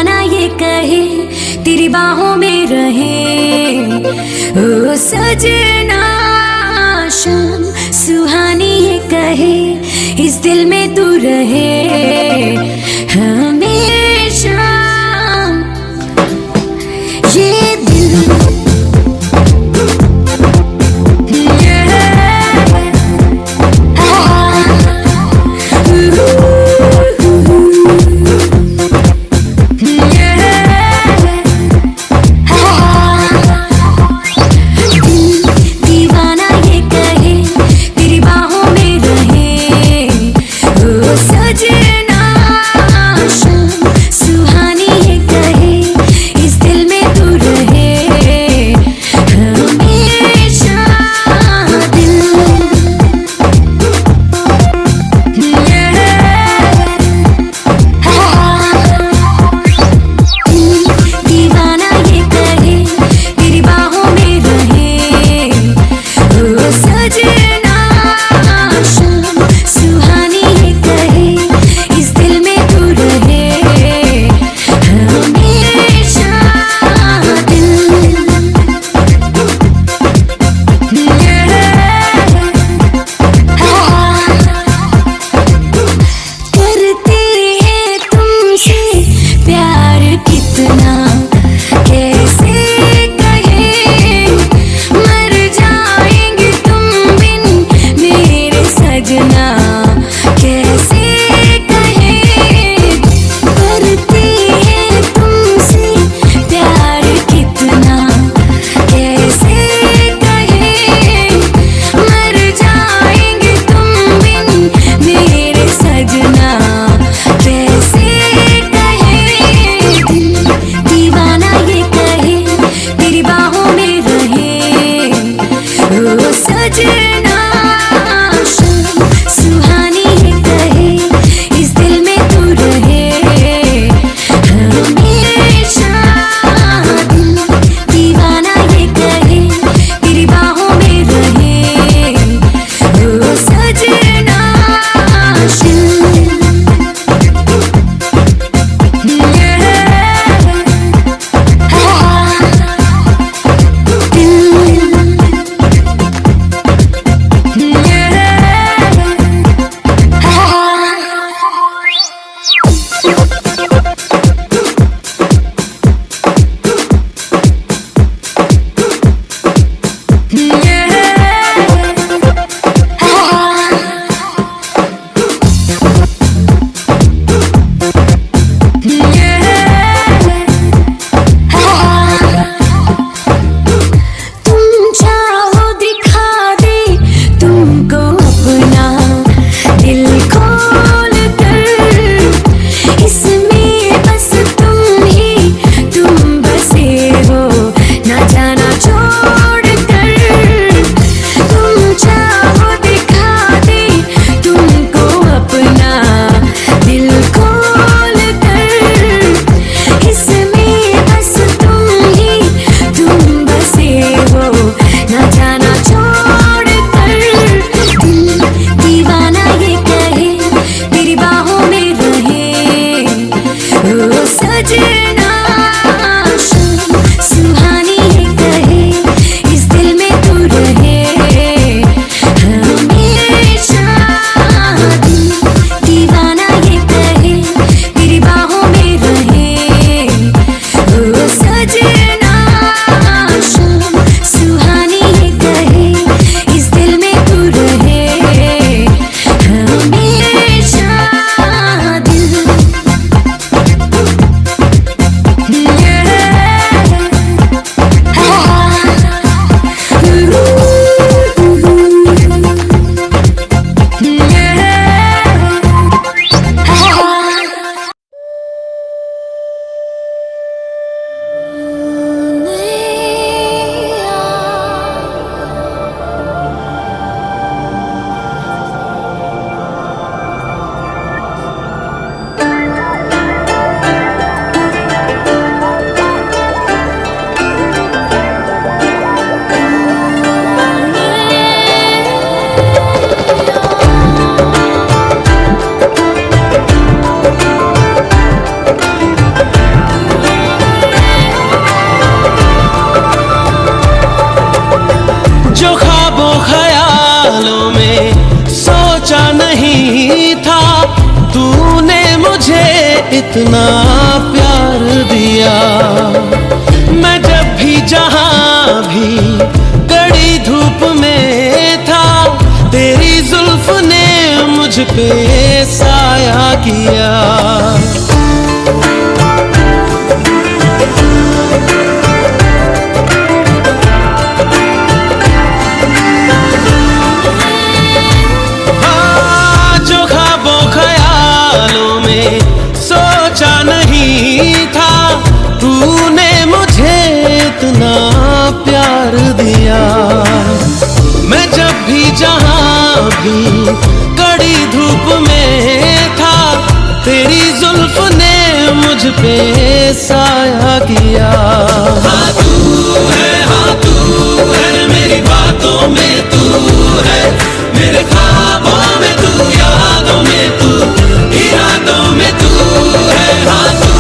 दीवाना ये कहे तेरी बाहों में रहे, ओ सजना शाम सुहानी ये कहे इस दिल में तू रहे हमेशा। ये दिल सजना इतना प्यार दिया। मैं जब भी जहां भी कड़ी धूप में था, तेरी जुल्फ ने मुझ पे साया किया। इतना प्यार दिया। मैं जब भी जहां भी कड़ी धूप में था, तेरी जुल्फ ने मुझ पे साया किया। हाँ तू है मेरी बातों में, तू है मेरे ख्वाबों में, तू यादों में, तू इरादों में, तू है। हाँ तू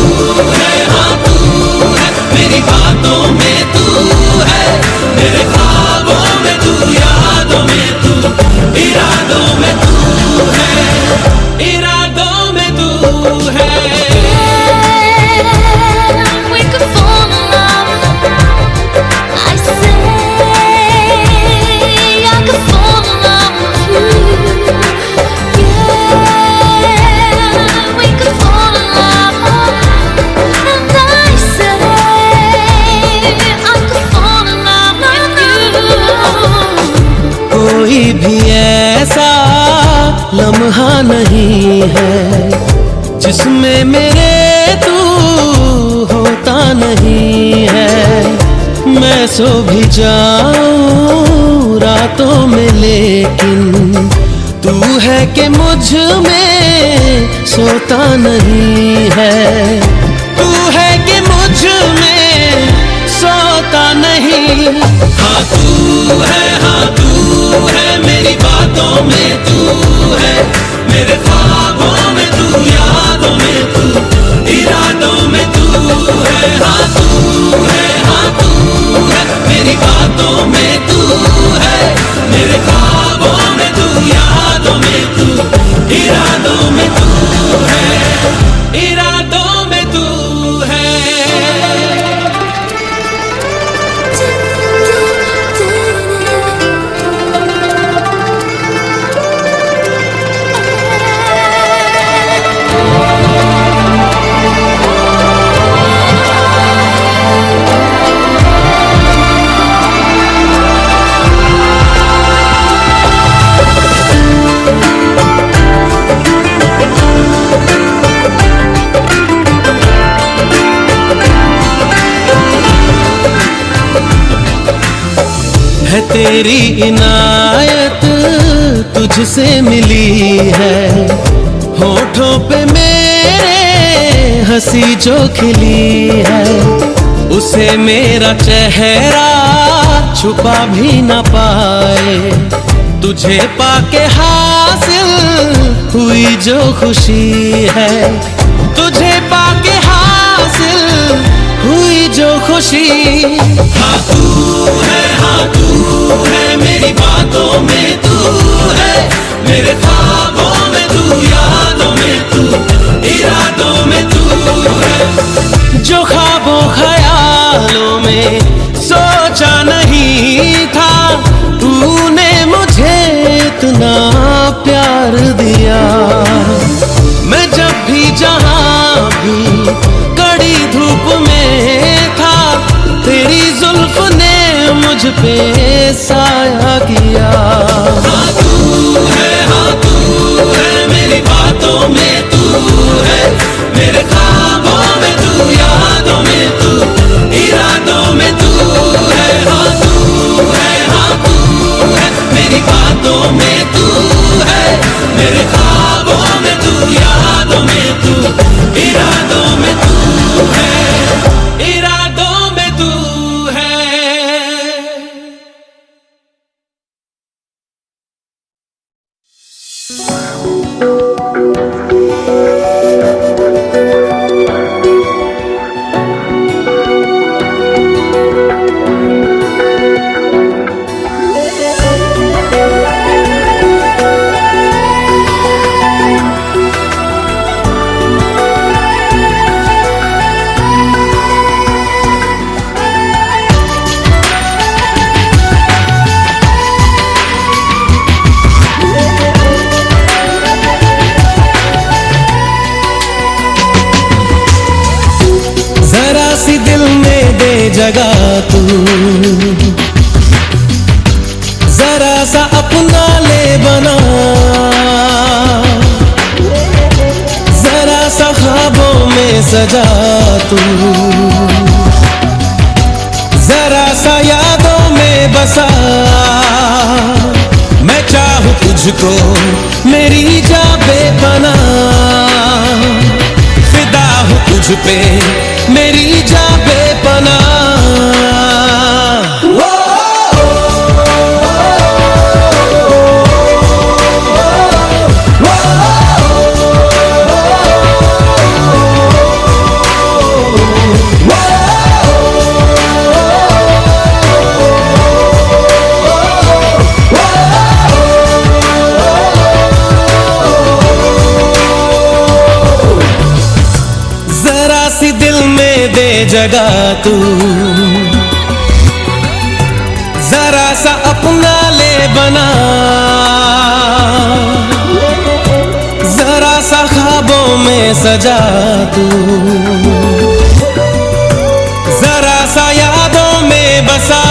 है मेरी बातों में, तू है मेरे ख्वाबों में, तू यादों में, तू इरादों में, तू है, इरादों में तू है। We could fall in love. I say I could fall in love with you. Yeah, we could fall in love. And I say I could fall in love with you. कोई भी ऐसा लम्हा नहीं है जिसमें मेरे तू होता नहीं है। मैं सो भी जाऊं रातों में, लेकिन तू है कि मुझ में सोता नहीं है। तू है कि मुझ में सोता नहीं। हाँ तू है मेरी बातों में, तू है मेरे ख्वाबों में, तू यादों में, तू इरादों में, तू है। हाँ तू है मेरी बातों में, तू है मेरे ख्वाबों में, तू यादों में, तू इरादों में, तू है, इरादों में तू है। है तेरी इनायत तुझसे मिली है, होठों पे मेरे हंसी जो खिली है, उसे मेरा चेहरा छुपा भी न पाए। तुझे पाके हासिल हुई जो खुशी है, तुझे पाके हासिल हुई जो खुशी। हाँ तू है मेरी बातों में, तू है मेरे ख्वाबों में, तू यादों में, तू इरादों में, तू है। जो ख्वाबों ख्यालों में सोचा नहीं था, तूने मुझे इतना प्यार दिया। मैं जब भी जहां भी कड़ी धूप में था, तेरी जुल्फ ने मुझ पे साया किया। हाँ तू है मेरी बातों में, तू है मेरे ख्वाबों में, तू यादों में, तू इरादों में, तू है। हाँ तू है मेरी बातों में, तू है मेरे ख्वाबों में, तू यादों में, तू इरादों में, तू है। दिल में दे जगह तू, जरा सा अपना ले बना, जरा सा ख्वाबों में सजा तू, जरा सा यादों में बसा। मैं चाहूं तुझको मेरी जा बेपनाह, फिदा हूं तुझ पे मेरी जा बेपनाह। दिल में दे जगह तू, जरा सा अपना ले बना, जरा सा ख्वाबों में सजा तू, जरा सा यादों में बसा।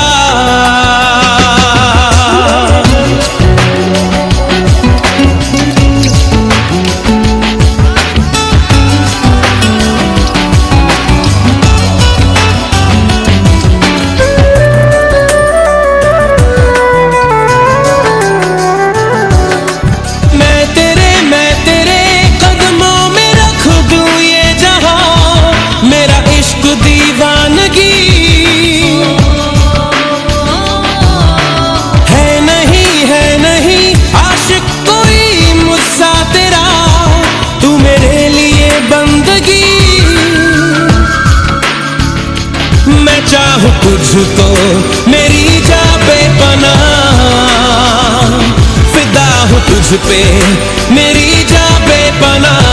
मैं चाहूं तुझको मेरी जा बेपनाह, फिदा हूं तुझ पे मेरी जा बेपनाह।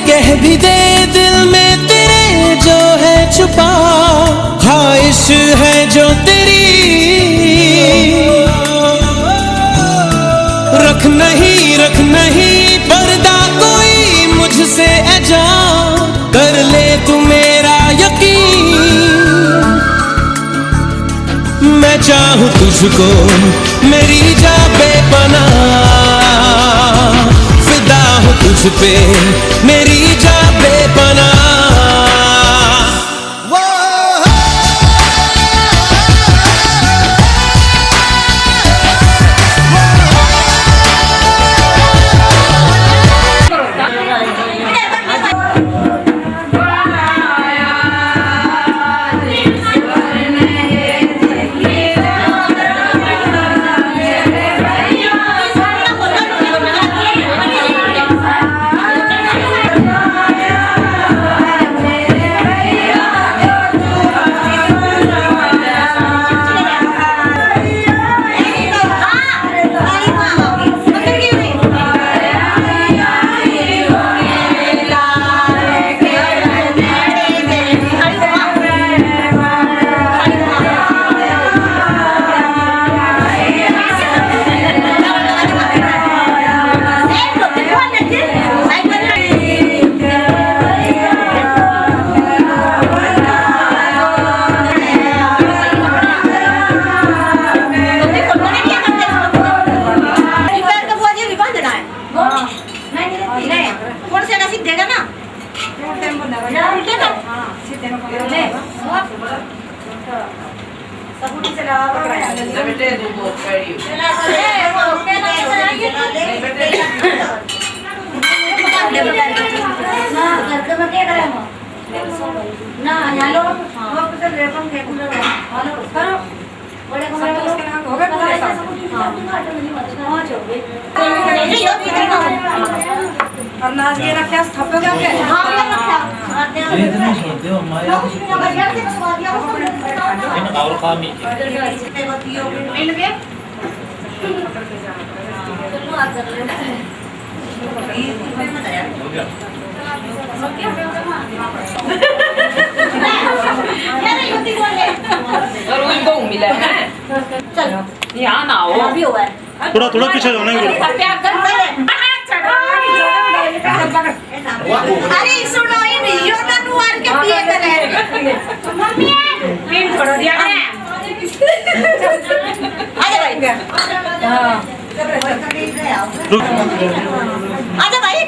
कह भी दे दिल में तेरे जो है छुपा, ख्वाहिश है जो तेरी, रख नहीं पर्दा कोई मुझसे ऐजा, कर ले तू मेरा यकीन। मैं चाहूं तुझको मेरी जा बेपनाह, फिदा हूं तुझ पे मेरी जा बेपनाह। और नाच के रखे थप्पे क्या के हां ये रखा ये तो नहीं सुनते हो हमारे इन और काम ही मिल गए और वही बहु मिला है चलो यहाँ ना आओ अभी हुआ है थोड़ा थोड़ा पीछे जाओ ना अरे सुनो ये नहीं यो ना नुआर के पिए करे मम्मी पिन छोड़ दिया है आजा भाई हां आजा भाई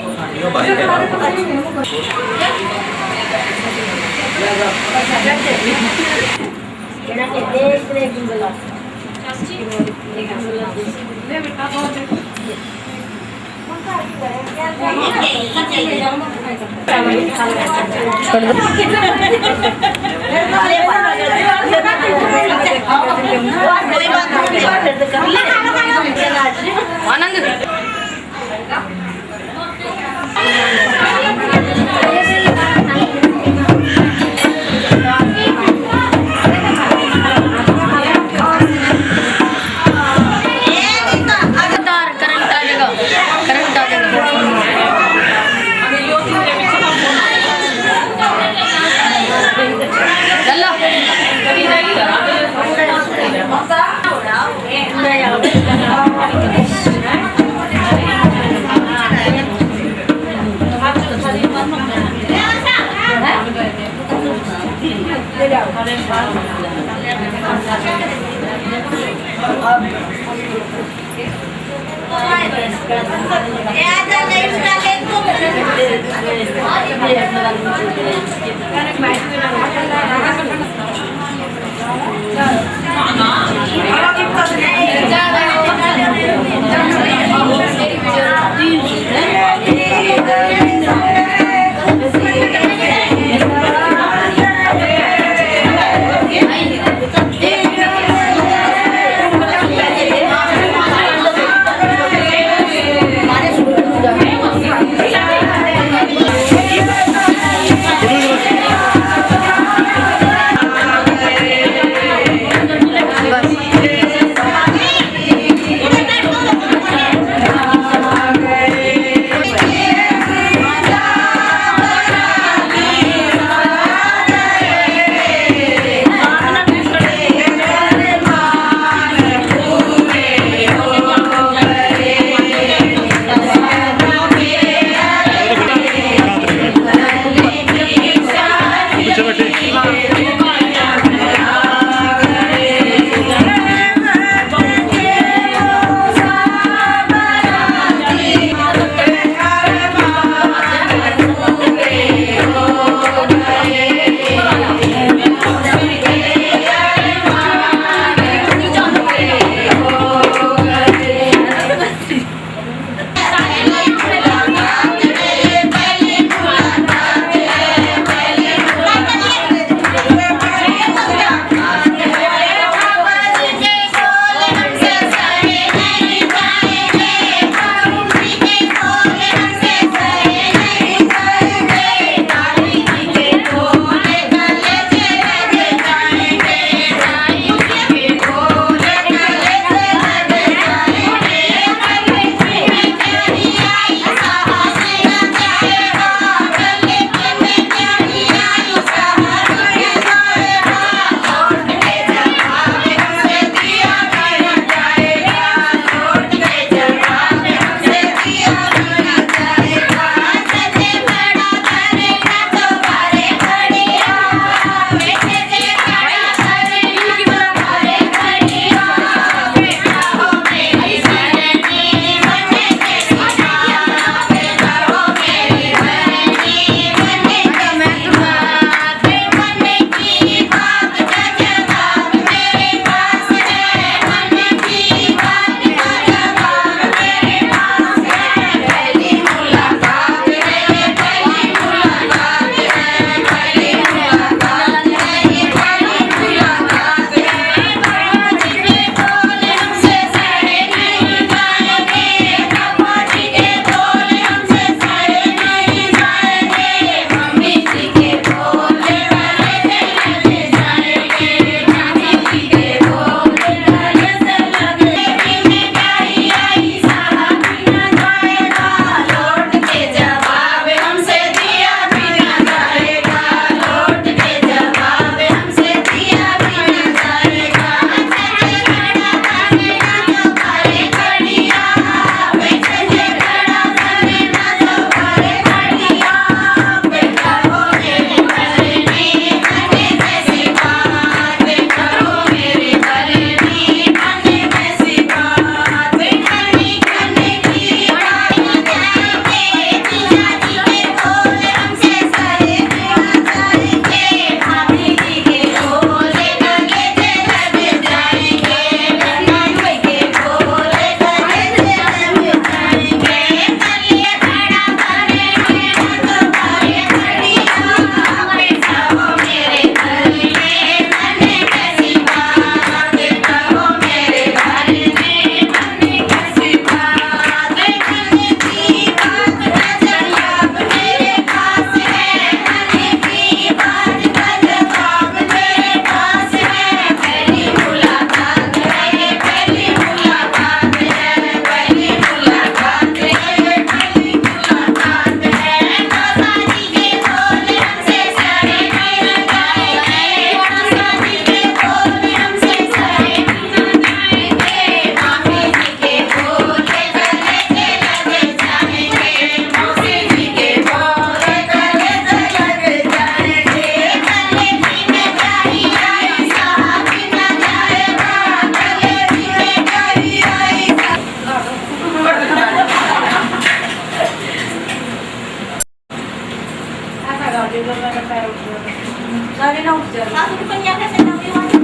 सारे ना उठ जाओ सासू की पंजा कैसे नवी वाली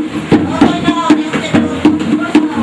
और ना होने उनके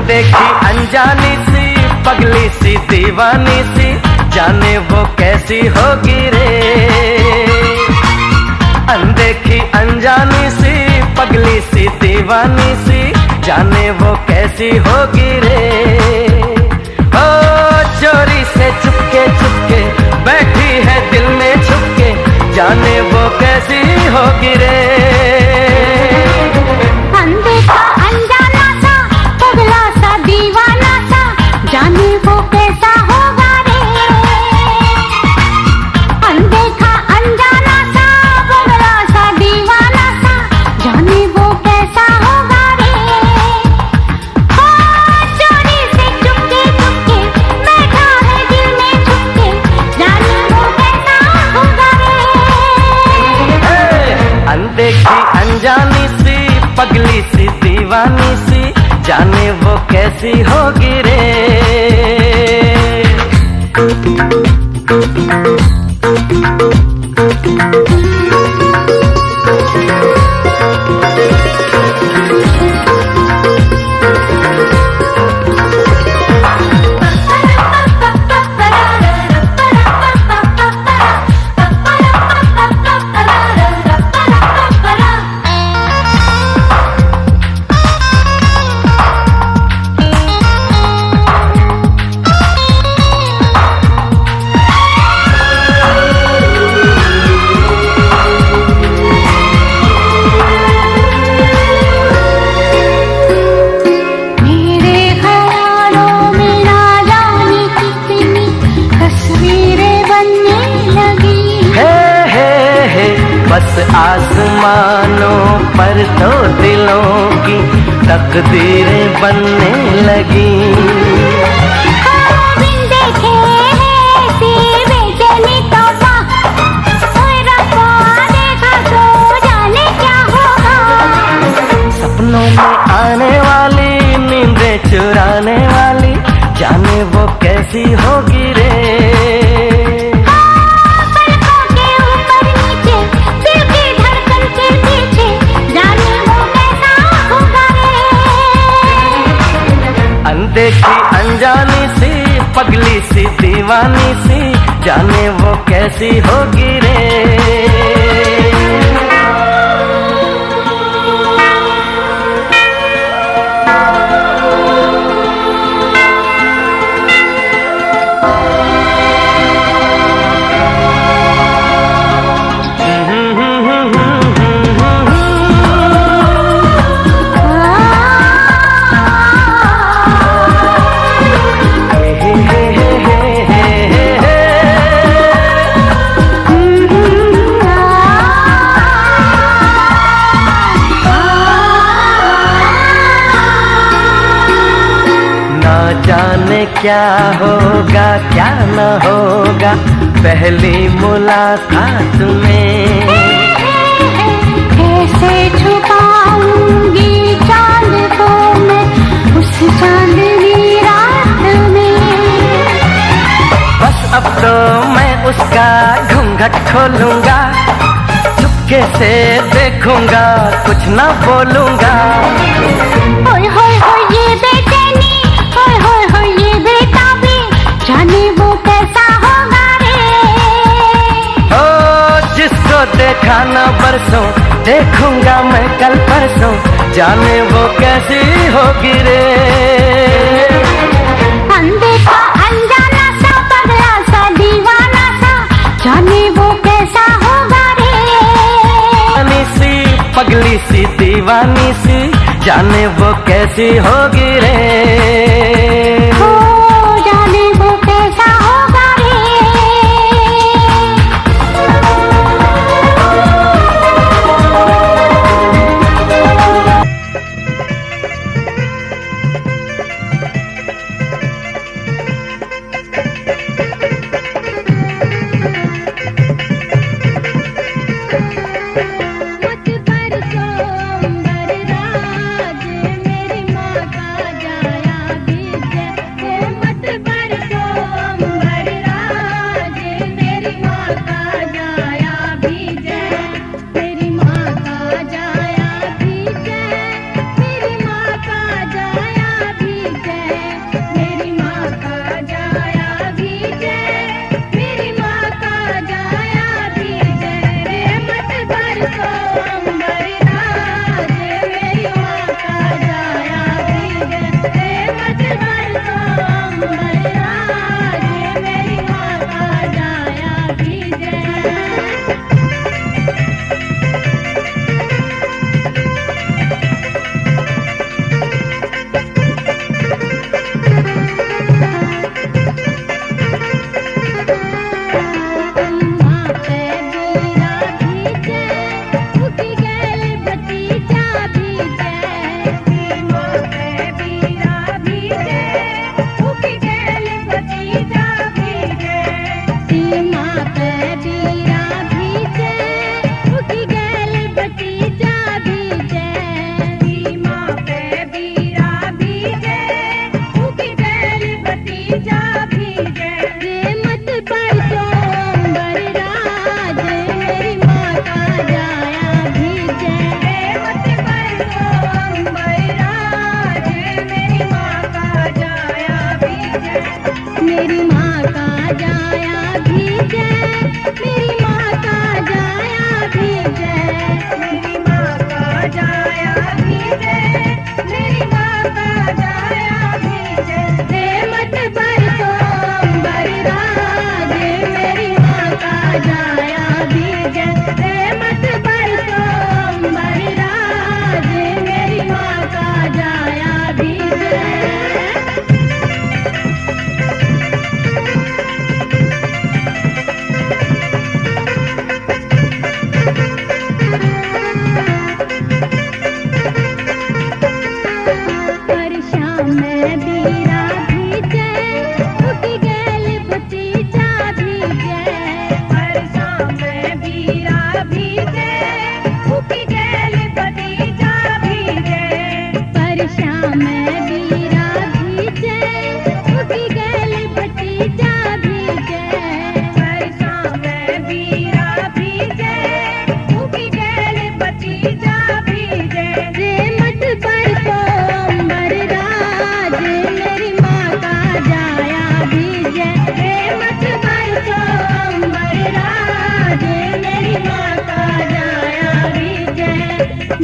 अनदेखी अनजानी सी पगली सी दीवानी सी, जाने वो कैसी होगी रे। अनदेखी अनजानी सी पगली सी दीवानी सी, जाने वो कैसी होगी रे। ओ चोरी से चुपके चुपके बैठी है दिल में छुपके, जाने वो कैसी होगी रे। अनदेखा अनजाना सा पगला सा दीवाना सा, जाने वो कैसा होगा रे। अनदेखा अनजाना सा पगला सा दीवाना सा, जाने वो कैसा होगा रे। ओ चोरी से चुपके चुपके बैठा है दिल में छुपके, जाने वो कैसा होगा रे। अनदेखी अनजानी सी पगली सी दीवानी सी, जाने वो कैसी होगी रे। बस आसमानों पर तो दिलों की तकदीरें बनने लगी। बिन देखे ऐसी बेचैनी तौबा, ओए रब्बा देखा तो जाने क्या होगा। सपनों में आने वाली नींदें चुराने वाली, जाने वो कैसी होगी रे। अनदेखी अनजानी सी पगली सी दीवानी सी, जाने वो कैसी होगी रे। जाने क्या होगा क्या न होगा पहली मुलाकात में। कैसे छुपाऊंगी चांद को मैं उस चांदनी रात में। बस अब तो मैं उसका घूंघट खोलूंगा, चुपके से देखूंगा कुछ ना बोलूंगा। होय होय होय ये बेचैनी, होय होय होय ये बेताबी, जाने वो कैसा होगा रे। ओ जिसको देखा ना बरसों, देखूंगा मैं कल परसों, जाने वो कैसी होगी रे। अनदेखा अनजाना सा पगला सा दीवाना सा, जाने वो कैसा होगा रे। सी पगली सी दीवानी सी, जाने वो कैसी होगी रे। ओ जाने वो कैसा होगा रे। मेरी माँ का जाया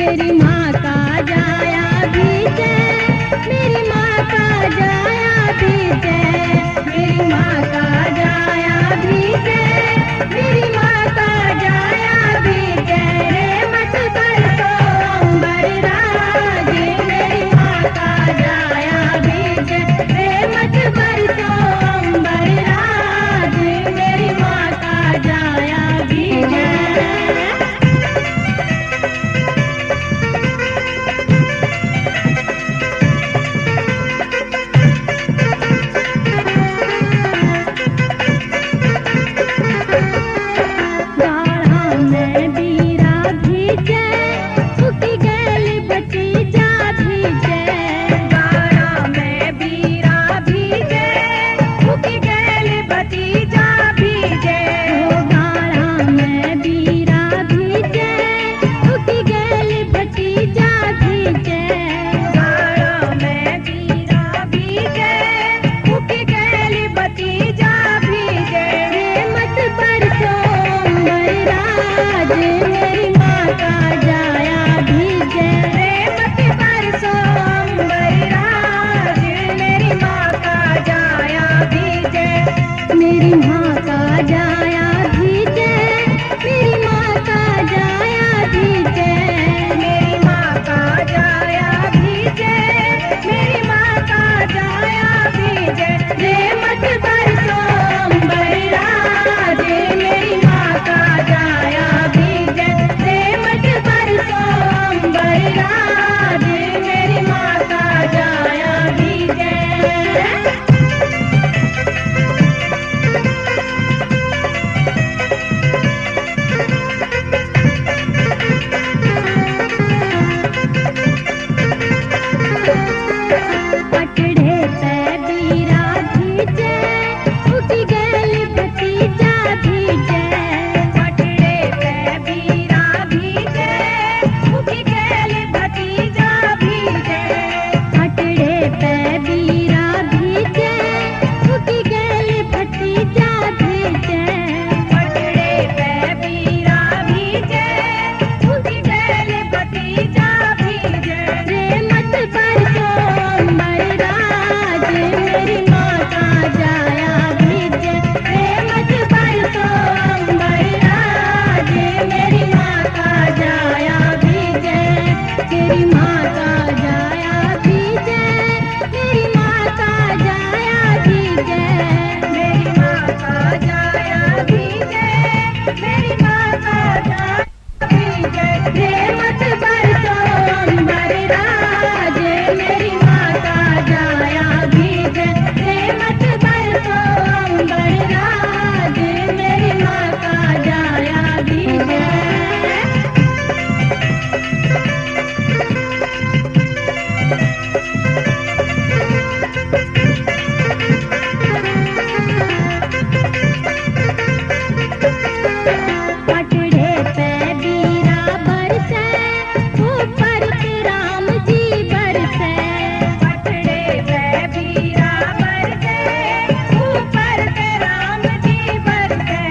मेरी माँ का जाया भी जय, मेरी माँ का जाया भी जय, मेरी माँ का जाया भी जय, मेरी माँ का जाया भी जय। रे मत बरसो अंबर राजे, मेरी माँ का जाया भी जय। रे मत बरसो अंबर राजे, मेरी माँ का जाया भी जय। गाढ़ा में बीरा भीजे, उठी गैल बची जा भीजे। गाढ़ा में बीरा भीजे, उठी गैल बची जा भीजे। गाढ़ा में बीरा भीजे, उठी गैल बची जा भीजे। गाढ़ा में बीरा भीजे, उठी गैल बची जा भीजे। रे मत बरसो अंबर राजे, मेरी माँ का जाया भीजे। रे मत बरसो अंबर राजे, मेरी माँ का जाया भीजे। मेरी माँ का जाया भीजे, मेरी माँ का जाया भीजे। मेरी माँ का जाया भीजे, मेरी माँ का जाया भीजे। रे मत बरसो अंबर राजे, मेरी माँ का जाया भीजे। रे मत बरसो अंबर राजे, मेरी माँ का जाया भीजे। पटड़े पे बीरा भीजे, उठी गैल बची जा भीजे। पटड़े पे बीरा भीजे, उठी गैल बची जा भीजे। पटड़े पे बीरा भीजे, उठी गैल बची जा भीजे। पटड़े पे बीरा भीजे, उठी गैल बची जा भीजे। रे मत बरसो अंबर राजे, मेरी माँ का जाया भीजे। रे मत बरसो अंबर राजे, मेरी माँ का जाया भीजे। तेरी माँ का जाया भीजे, मेरी माँ का जाया भीजे। मेरी माँ का जाया भीजे, मेरी माँ का जाया भीजे। रे मत बरसो अंबर राजे, मेरी माँ का जाया भीजे। रे मत बरसो अंबर राजे, मेरी माँ का जाया भीजे। पटड़े पे बीरा बरसे, ऊपर के राम जी बरसे। पटड़े पे बीरा बरसे, ऊपर के राम जी बरसे।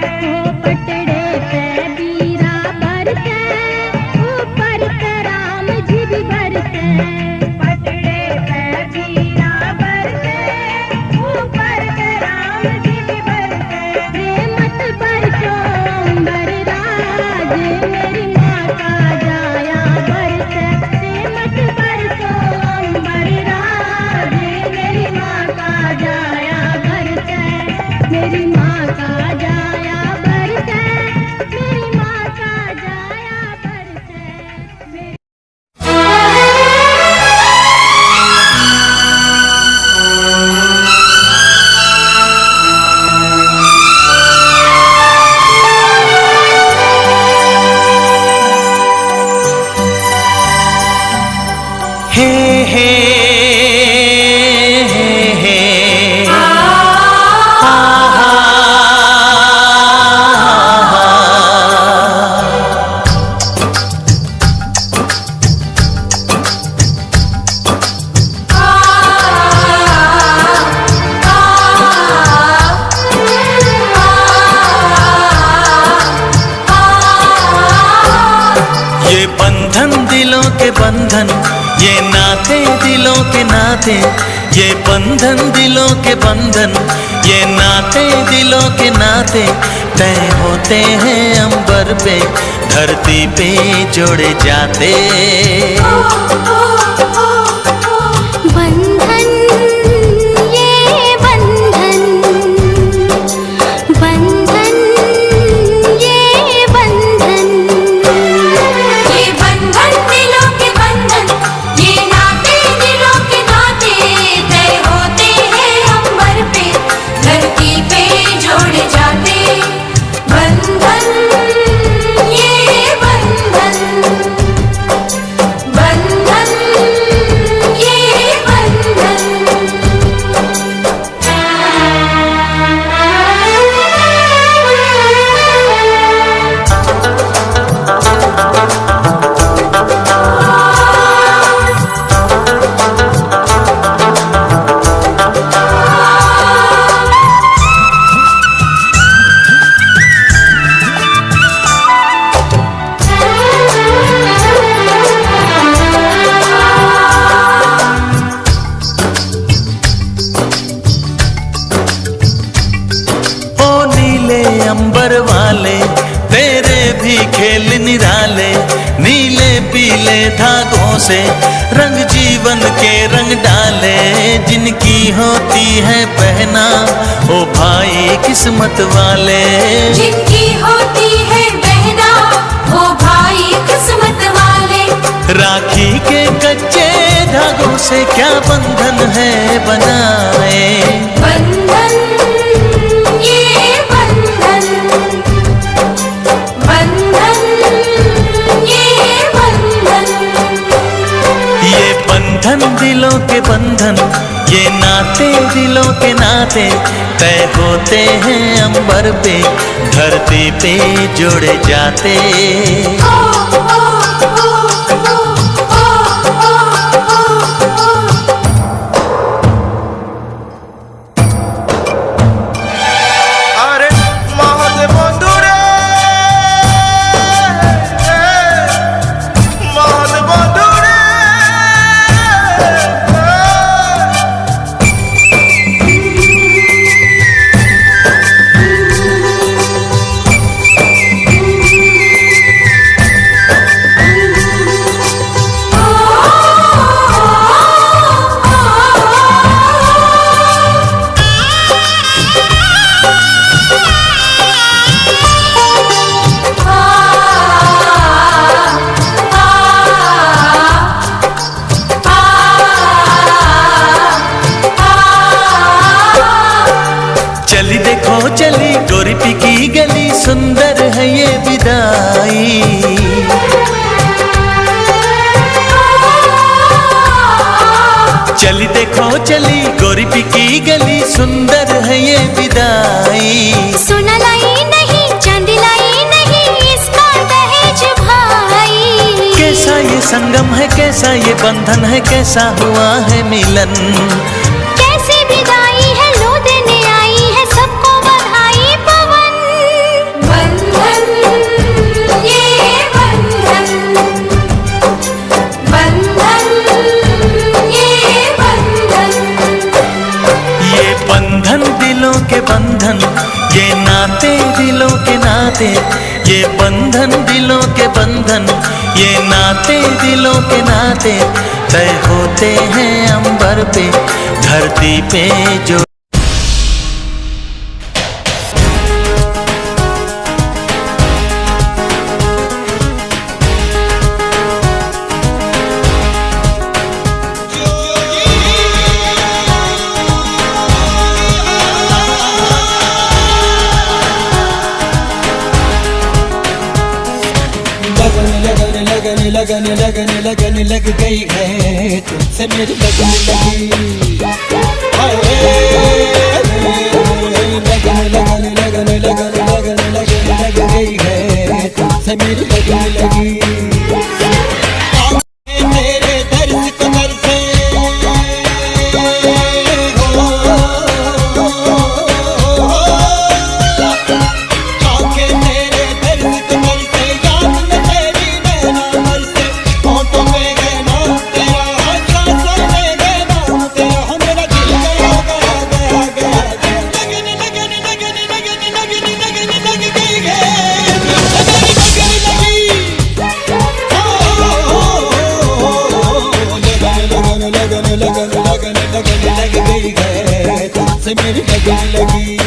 पटड़े पे बीरा बरसे, ऊपर के राम जी भी बरसे। पटड़े पे बीरा बरसे, ऊपर के राम जी भी बरसे। रे मत बरसो अंबर राजे, मेरी माँ का जाया बरसे। रे मत बरसो अंबर राजे, मेरी माँ का जाया बरसे। मेरी माँ का जाया बरसे, मेरी माँ का जाया बरसे। हे हे हे ये बंधन दिलों बंधन, ये नाते दिलों के नाते, ये बंधन दिलों के बंधन, ये नाते दिलों के नाते तय होते हैं अंबर पे, धरती पे जोड़े जाते। बंधन ये बंधन, बंधन ये बंधन, ये बंधन दिलों के बंधन, ये नाते दिलों के नाते तय होते हैं अंबर पे, धरती पे जोड़े जाते। बंधन ये बंधन, बंधन ये बंधन। ओ नीले अंबर वाले तेरे भी खेल निराले, नीले पीले धागों से रंग जीवन के रंग डाले, जिनकी होती है पहना ओ भाई किस्मत वाले। जिनकी होती है बहना वो भाई किस्मत वाले, राखी के कच्चे धागों से क्या बंधन है बनाए। बंधन ये बंधन, बंधन ये बंधन। ये बंधन दिलों के बंधन, ये नाते दिलों के नाते तय होते हैं अंबर पे, धरती पे जोड़े जाते। ओ ओ ओ ओ আরে মহৎ বন্ধু রে, মহৎ বন্ধু রে। चली देखो चली गोरी पी की गली, सुंदर है ये विदाई। चली देखो चली गोरी पी की गली, सुंदर है ये विदाई। सोना लाई नहीं चांदी लाई नहीं, इसका दहेज भाई। कैसा ये संगम है, कैसा ये बंधन है, कैसा हुआ है मिलन। कैसी विदाई है लो देने आई है, सबको बधाई पवन। बंधन ये बंधन, बंधन ये बंधन। ये बंधन दिलों के बंधन, ये नाते दिलों के नाते, ये बंधन दिलों के बंधन, ये नाते दिलों के नाते तय होते हैं अंबर पे, धरती पे जो। लगन लग गई है, तुमसे मेरी लगन लगी। हाय लगन लग गई है, तुमसे मेरी लगन लगी। मेरे दर्द को तरसे मेरे दर्द को तरसे, याद में तेरी नैना बरसे, होठों में तुमसे मेरी लगन लगी।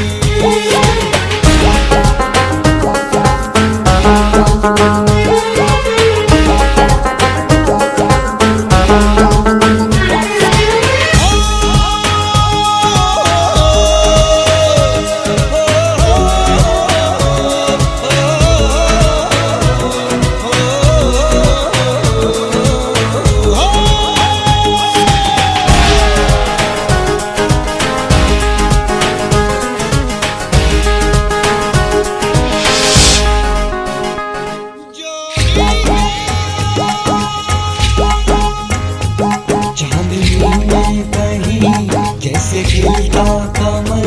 जैसे खिलता कमल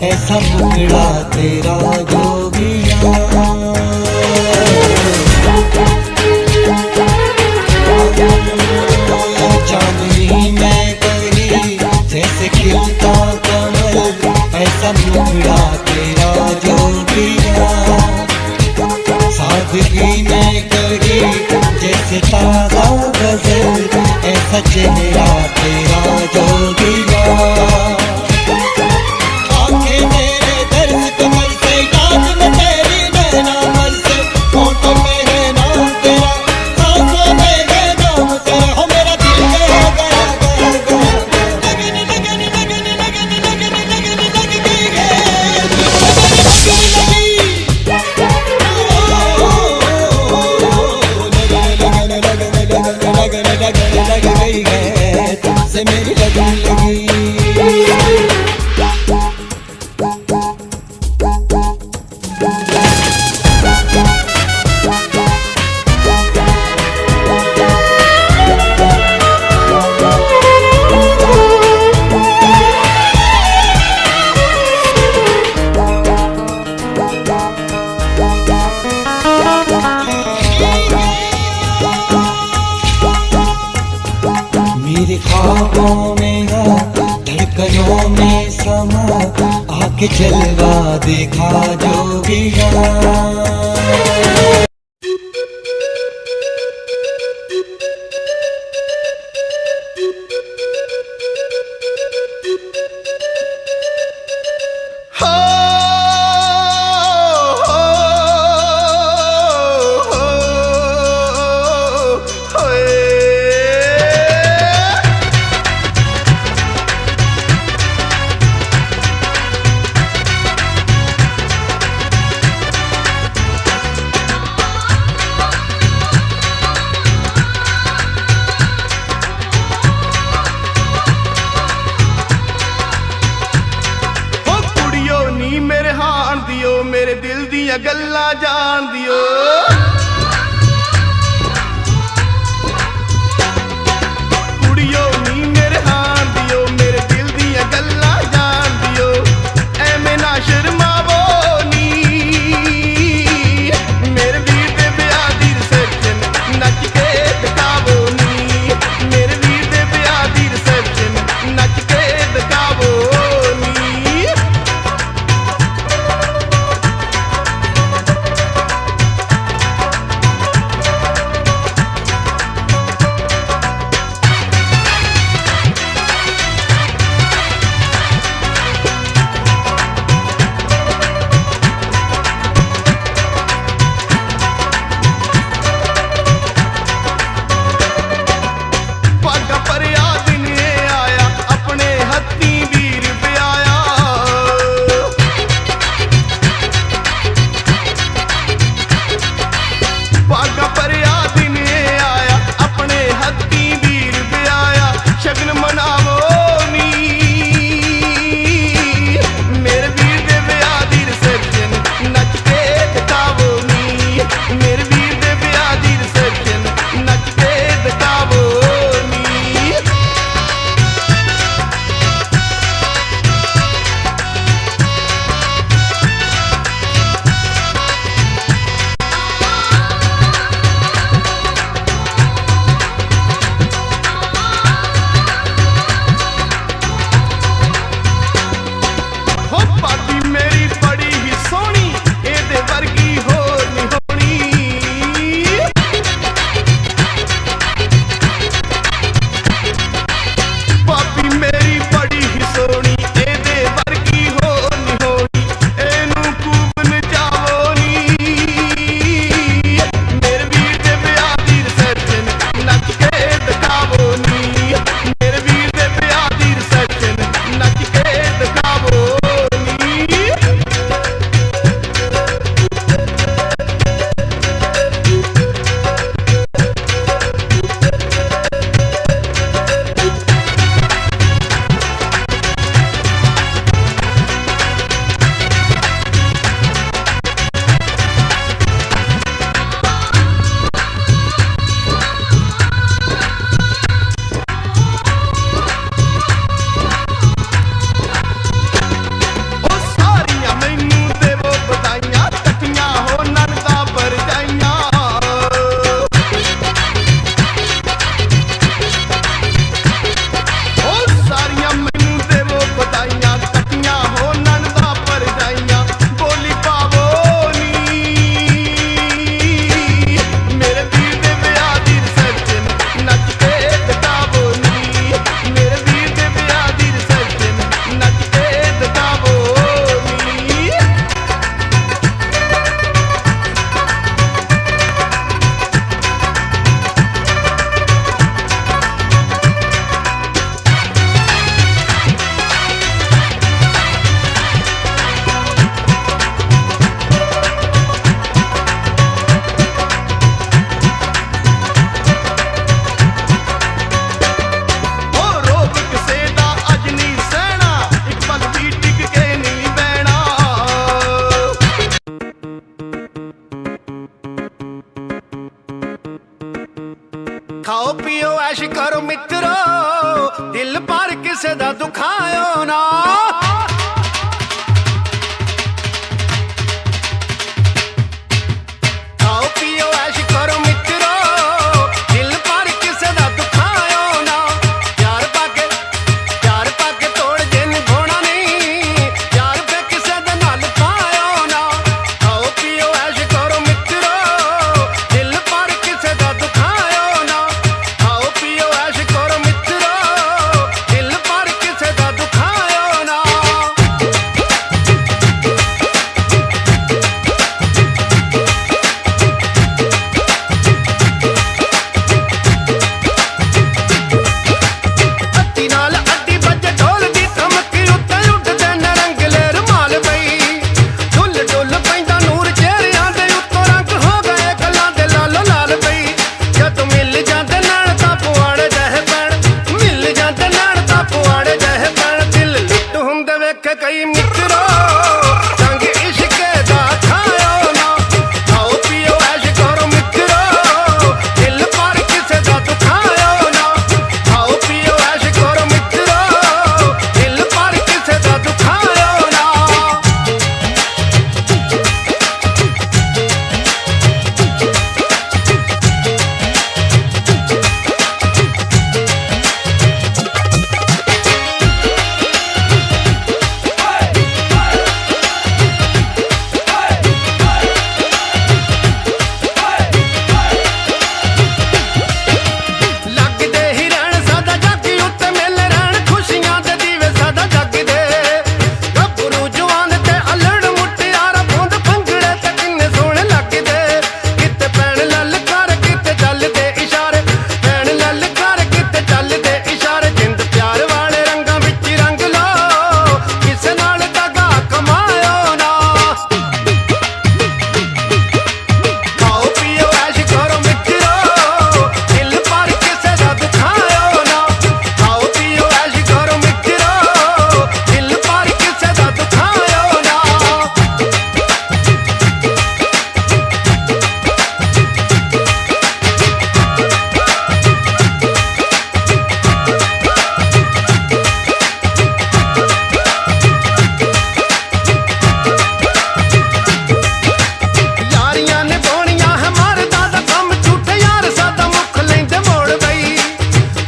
ऐसा मुखड़ा तेरा जोगिया। चांदनी में कहीं जैसे खिलता कमल ऐसा मुखड़ा तेरा जोगिया। सादगी में कहीं जैसे ताजा गजल ऐसा चेहरा तेरा जोगिया। आंखें मेरे दर्द कमर से, याद में तेरी नैना मर से, होठों में है नाम तेरा, सांसों में है नाम तेरा। हो मेरा दिल गया गया गया गया, लगन लगन लगन लगन लगन लगन लग गई है, लगन लगी। लगन लग गई है, तुमसे मेरी लगन लगी। मेरे ख्वाबों में आ, धड़कनों में समा, आके जलवा देखा जोगिया। मेरे दिल दिया गल्ला जान दियो। कुड़ियो नी मेरे हान दियो, मेरे दिल दिया गल्ला जान दियो। ऐमे ना शर्मावो नी, मेरे वीर दे ब्याह दी रिसेप्शन नच के दिखावो नी। मेरे वीर दे ब्याह दी रिसेप्शन नच के दिखावो नी। ਕਰੋ ਮਿੱਤਰੋ ਦਿਲ ਪਰ ਕਿਸੇ ਦਾ ਦੁਖਾਇਓ ਨਾ ਖਾਓ ਪੀਓ ਐਸ਼ ਕਰੋ ਮਿੱਤਰੋ ਦਿਲ ਪਰ ਕਿਸੇ ਦਾ ਦੁਖਾਇਓ ਨਾ ਪਿਆਰ ਪਾ ਕੇ ਤੋੜ ਜੇ ਨਿਭਾਉਣਾ ਨਹੀਂ ਪਿਆਰ ਫੇ ਕਿਸੇ ਦੇ ਨਾਲ ਪਾਇਓ ਨਾ ਖਾਓ ਪੀਓ ਐਸ਼ ਕਰੋ ਮਿੱਤਰੋ ਦਿਲ ਪਰ ਕਿਸੇ ਦਾ ਦੁਖਾਇਓ ਨਾ ਖਾਓ ਪੀਓ ਐਸ਼ ਕਰੋ ਮਿੱਤਰੋ ਦਿਲ ਪਰ ਕਿਸੇ ਦਾ ਦੁਖਾਇਓ ਨਾ ਅੱਡੀ ਨਾਲ ਅੱਡੀ ਵੱਜੇ ਢੋਲ ਦੀ ਧਮਕੀ ਉੱਤੇ ਉੱਡਦੇ ਨਰੰਗਲੇ ਰੁਮਾਲ ਬਈ ਢੁੱਲ ਢੁੱਲ ਪੈਂਦਾ ਨੂਰ ਚਿਹਰਿਆਂ ਦੇ ਉੱਤੋਂ ਰੰਗ ਹੋ ਗਏ ਗੱਲਾਂ ਦੇ ਲਾਲੋ ਲਾਲ ਬਈ ਜਦ ਮਿਲ ਜਾਂਦੇ ਨੈਣ ਤਾਂ ਪੁਆੜੇ ਜਿਹੇ ਪੈਣ ਮਿਲ ਜਾਂਦੇ ਨੈਣ ਤਾਂ ਪੁਆੜੇ ਜਿਹੇ ਪੈਣ ਦਿਲ ਲੁੱਟ ਹੁੰਦੇ ਵੇਖੇ ਕਈ ਮਿੱਤਰੋ ਰੰਗ ਇਸ਼ਕੇ ਦਾ ਖਾਇਓ ਨਾ ਖਾਓ ਪੀਓ ਐਸ਼ ਕਰੋ ਮਿੱਤਰੋ ਦਿਲ ਪਰ ਕਿਸੇ ਦਾ ਦੁਖਾਇਓ ਨਾ ਖਾਓ ਪੀਓ ਐਸ਼ ਕਰੋ ਮਿੱਤਰੋ ਦਿਲ ਪਰ ਕਿਸੇ ਦਾ ਦੁਖਾਇਓ ਨਾ ਲੱਗਦੇ ਹੀ ਰਹਿਣ ਸਦਾ ਜੱਗ ਉੱਤੇ ਮਿਲ ਰਹਿਣ ਖੁਸ਼ੀਆਂ ਦੇ ਦੀਵੇ ਸਦਾ ਜਗਦੇ ਗੱਭਰੂ ਜਵਾਨ ਤੇ ਅਲੜ ਮੁਟਿਆਰਾ ਬੂੰਦ ਭੰਗੜੇ ਤੇ ਕਿੰਨੇ ਸੋਹਣੇ ਲੱਗਦੇ ਕਿਤੇ ਪੈਣ ਲਲਕਾਰ ਕਿਤੇ ਚੱਲਦੇ ਇਸ਼ਾਰੇ ਪੈਣ ਲਲਕਾਰ ਕਿਤੇ ਚੱਲਦੇ ਇਸ਼ਾਰੇ ਜਿੰਦ ਪਿਆਰ ਵਾਲੇ ਰੰਗਾਂ ਵਿੱਚ ਰੰਗ ਲਓ ਕਿਸੇ ਨਾਲ ਦਗਾ ਕਮਾਇਓ ਨਾ ਖਾਓ ਪੀਓ ਐਸ਼ ਕਰੋ ਮਿੱਤਰੋ ਦਿਲ ਪਰ ਕਿਸੇ ਦਾ ਦੁਖਾਇਓ ਨਾ ਖਾਓ ਪੀਓ ਐਸ਼ ਕਰੋ ਮਿੱਤਰੋ ਦਿਲ ਪਰ ਕਿਸੇ ਦਾ ਦੁਖਾਇਓ ਨਾ ਯਾਰੀਆਂ ਨਿਭਾਉਣੀਆਂ ਹੈ ਮਰਦਾ ਦਾ ਕੰਮ ਝੂਠੇ ਯਾਰ ਸਾਦਾ ਮੁੱਖ ਲੈਂਦੇ ਮੋੜ ਬਈ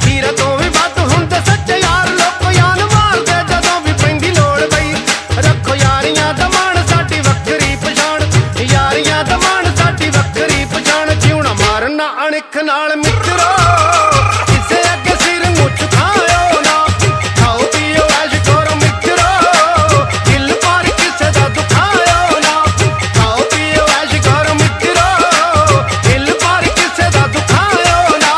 ਵੀਰਾਂ ਤੋਂ ਵੀ ਵੱਧ ਹੁੰਦੇ ਸੱਚੇ ਯਾਰ ਲੋਕ ਯਾਨ ਮਾਰਦੇ ਜਦੋਂ ਵੀ ਪੈਂਦੀ ਲੋੜ ਬਈ ਰੱਖੋ ਯਾਰੀਆਂ ਦਾ ਮਾਣ ਸਾਡੀ ਵੱਖਰੀ ਪਛਾਣ ਯਾਰੀਆਂ ਦਾ ਮਾਣ ਸਾਡੀ ਵੱਖਰੀ ਪਛਾਣ ਜਿਉਣਾ ਮਾਰਨਾ ਅਣਖ ਨਾਲ ਮਿੱਤਰੋ ਕਿਸੇ ਅੱਗੇ ਸਿਰ ਨੂੰ ਝੁਕਾਇਓ ਨਾ ਖਾਓ ਪੀਓ ਐਸ਼ ਕਰੋ ਮਿੱਤਰੋ ਦਿਲ ਪਰ ਕਿਸੇ ਦਾ ਦੁਖਾਇਓ ਨਾ ਖਾਓ ਪੀਓ ਐਸ਼ ਕਰੋ ਮਿੱਤਰੋ ਦਿਲ ਪਰ ਕਿਸੇ ਦਾ ਦੁਖਾਇਓ ਨਾ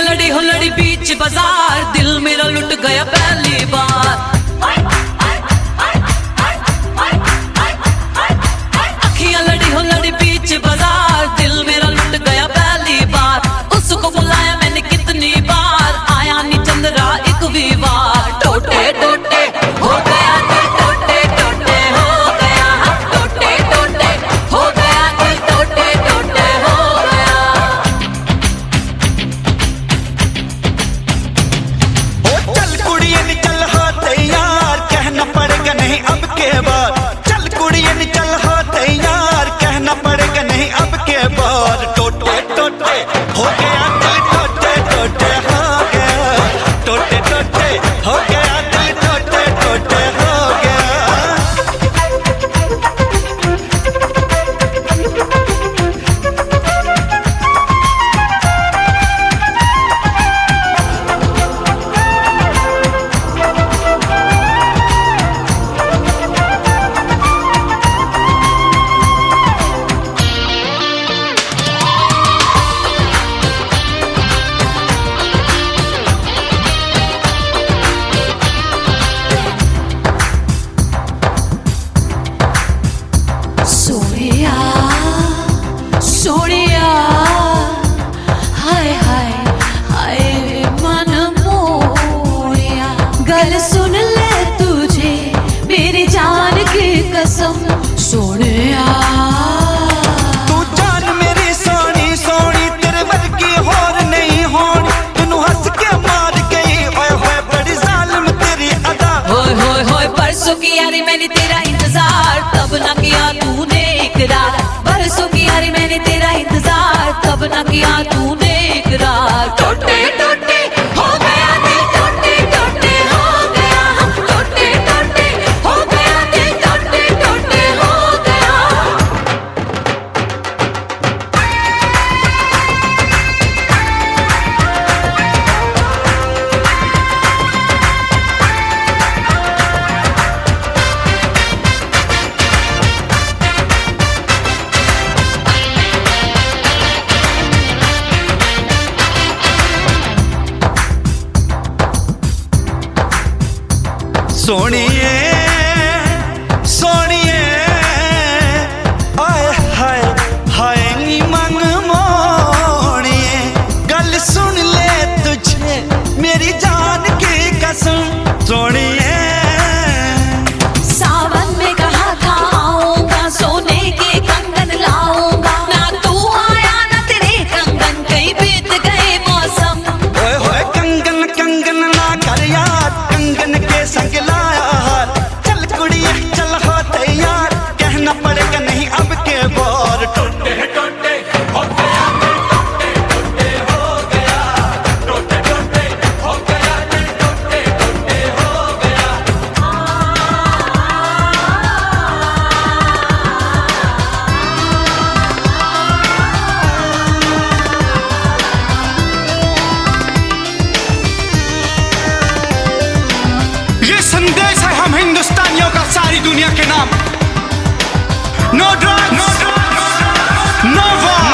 लड़ी हो लड़ी बीच बाजार, दिल मेरा लुट गया पहली बार। अखियां लड़ी हो लड़ी बीच बाजार, दिल मेरा लुट गया पहली बार। उसको बुलाया मैंने कितनी बार, आया नहीं चंद्रा एक भी बार। टोटे टोटे हो गया दिल, टोटे टोटे हो गया, टोटे टोटे हो गया दिल, टोटे टोटे हो गया। ओ चल कुड़िए नी चल हो तैयार, कहना पड़ेगा नहीं अब के बार। चल कुड़िए नी चल हो तैयार, कहना पड़ेगा नहीं अब के बार। टोटे टोटे हो गया दिल, टोटे टोटे हो गया, टोटे टोटे हो गया दिल, टोटे टोटे हो गया। सोनिया सोनिया हाय हाय हाय मन मोरिया, गल सुन ले तुझे मेरी जान की कसम। सोनिया तू जान मेरी सोनी सोनी, तेरे वर्गी होर नहीं होनी। तैनू हंस के मार गई, ओए होए बड़ी जालिम तेरी अदा। होय होय होय परसों की यारी मैंने तेरा इंतजार, तब ना किया तूने इकरार। बरसों की यारी मैंने तेरा इंतजार, तब ना किया तूने इकरार। टोटे टोटे हो गया दिल, टोटे टोटे हो गया, टोटे टोटे हो गया दिल, टोटे टोटे हो गया। सोनिए सोनिए आए हाय हाय नी मन मोनिए, गल सुन ले तुझे मेरी जान की कसम। सोनिए सावन में कहा था आऊंगा, सोने के कंगन लाऊंगा। ना तू आया ना तेरे कंगन, कहीं बीत गए मौसम। ओए होए कंगन कंगन ना कर यार, कंगन के संग लाया हार। चल कुड़िए चल हो तैयार, कहना पड़ेगा नहीं अब के बार। टोटे टोटे हो गया दिल, टोटे टोटे हो गया, टोटे टोटे हो गया दिल, टोटे टोटे हो गया। ये संदेश है हम हिंदुस्तानियों का सारी दुनिया के नाम। No drugs, no war.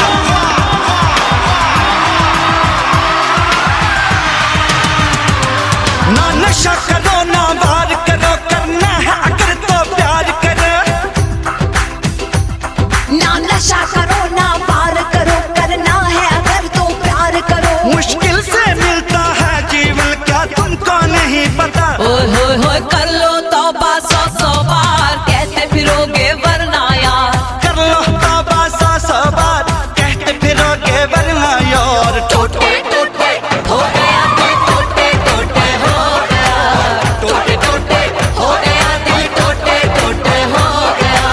ना नशा करो ना वार करो, करना है अगर तो प्यार करो। ना नशा करो ना पार करो, करना है अगर तो प्यार करो। मुश्किल से मिलता है जीवन, क्या तुमको नहीं पता। ओए होए होए कर लो तौबा 100 बार, कहते फिरोगे वरना यार। कर लो तौबा 100 बार, कहते फिरोगे वरना यार। टोटे टोटे हो गया दिल, टोटे टोटे हो गया, टोटे टोटे हो गया दिल, टोटे टोटे हो गया।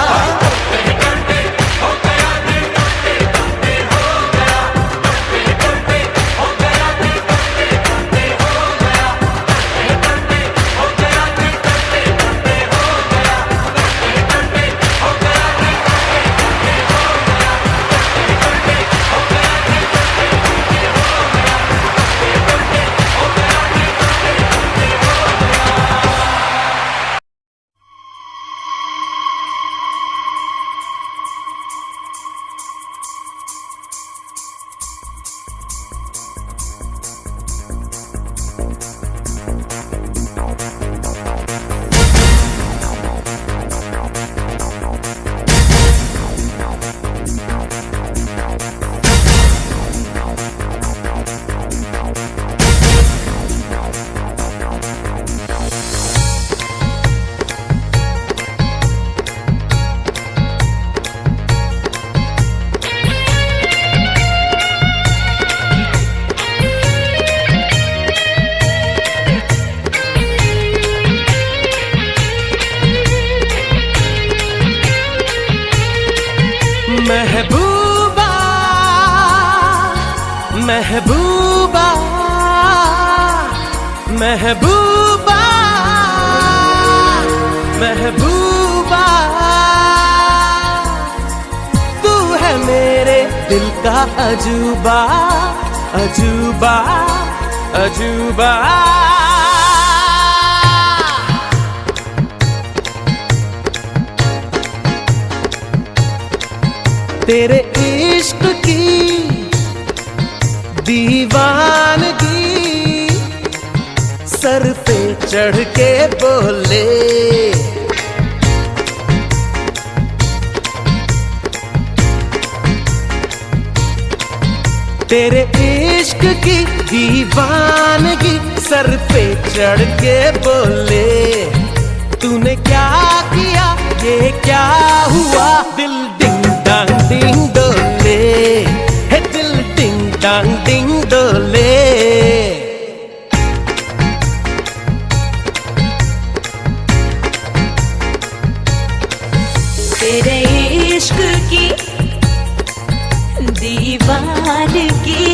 महबूबा महबूबा, तू है मेरे दिल का अजूबा अजूबा अजूबा। तेरे इश्क की दीवानगी सर पे चढ़ के बोले, तेरे इश्क की दीवानगी सर पे चढ़ के बोले। तूने क्या किया ये क्या हुआ, दिल डिंग डांग डिंग डोले, है दिल डिंग डांग डिंग डोले। तेरे इश्क की दीवानगी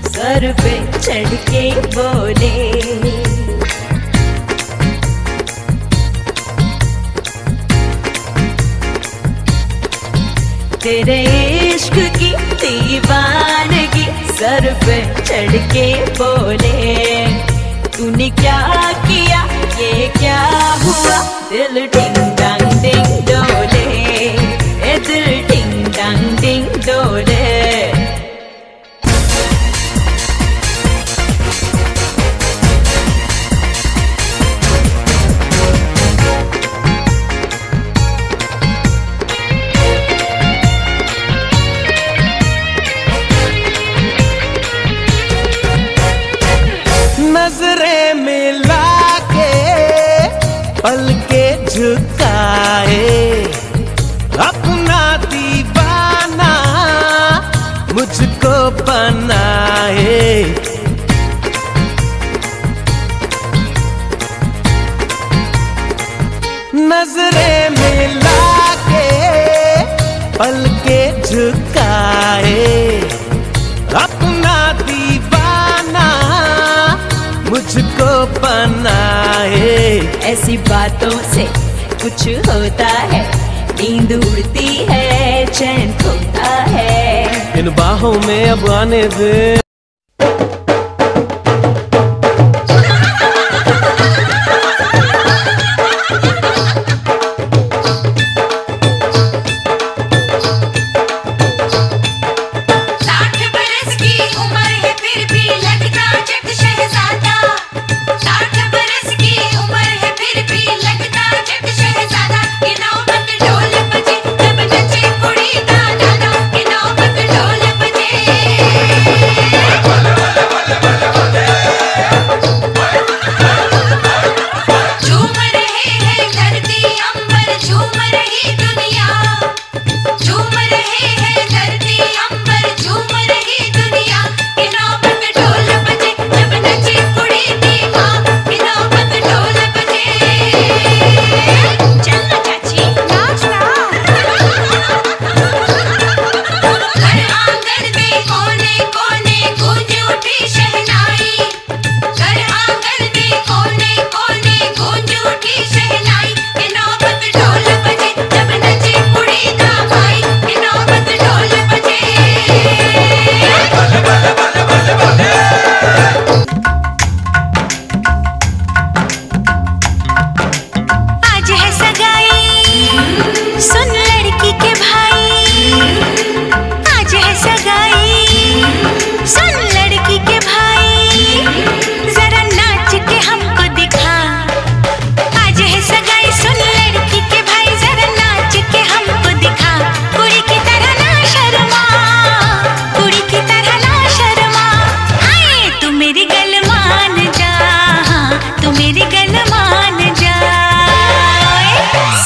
सर पे चढ़ के बोले, तेरे इश्क की दीवानगी सर पे चढ़ के बोले। तूने क्या किया ये क्या हुआ, दिल डिंग डांग डिंग डोले, ए दिल डिंग डांग डिंग डोले। नजरें मिला के पलके झुकाए, अपना दीवाना मुझको बनाए। नजरें मिला के पलके झुकाए, अपना दीवाना मुझको बनाए। ऐसी बातों से कुछ होता है, नींद उड़ती है चैन खोता है। इन बाहों में अब आने दे।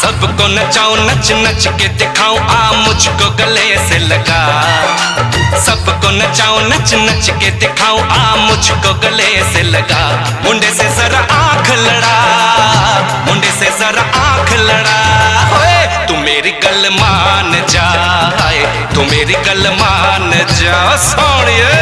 सबको नचाऊं नच नच के दिखाऊं, आ मुझको गले से लगा। सबको नचाऊं नच नच के दिखाऊं, आ मुझको गले से लगा। मुंडे से जरा आंख लड़ा, मुंडे से जरा आंख लड़ा। ओए तू मेरी गल मान जा, तू मेरी गल मान जा सोनिए।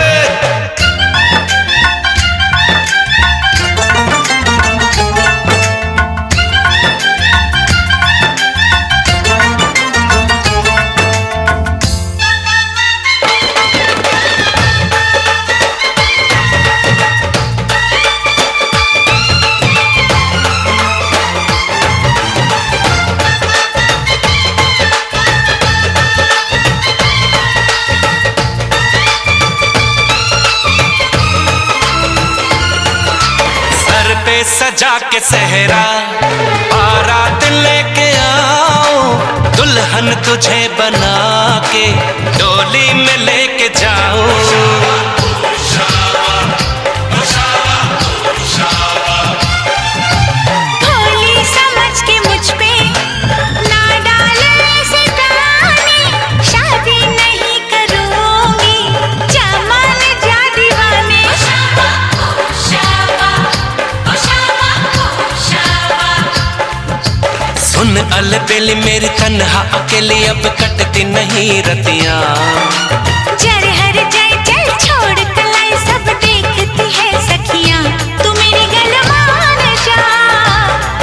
सजा के सहरा, बारात लेके आओ, दुल्हन तुझे बना के डोली में लेके जाओ। भोली समझ के मुझ पे ना डाले ऐसे ताने, शादी नहीं करूंगी जमान जा दीवाने। सुन अलबेली मेरी तन्हा अकेली, अब कटती नहीं रतियां। जर हर जाए चल छोड़ कलाई, सब देखती है सखियां। तू मेरी गल मान जा,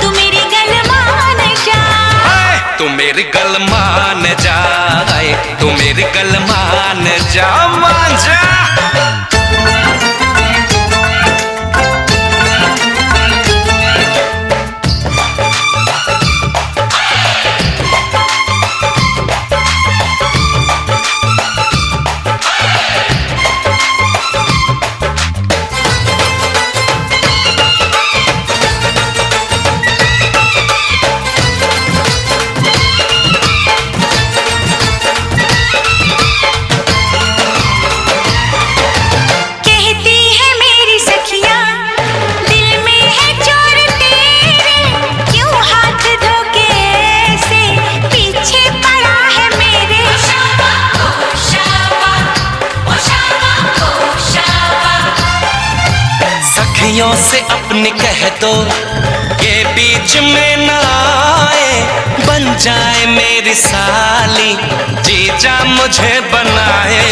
तू मेरी गल मान जा। तू मेरी गल मान जा, तू मेरी गल मान जा, मान जा। सखियों से अपने कह दो के बीच में न आए, बन जाए मेरी साली, जीजा मुझे बनाए।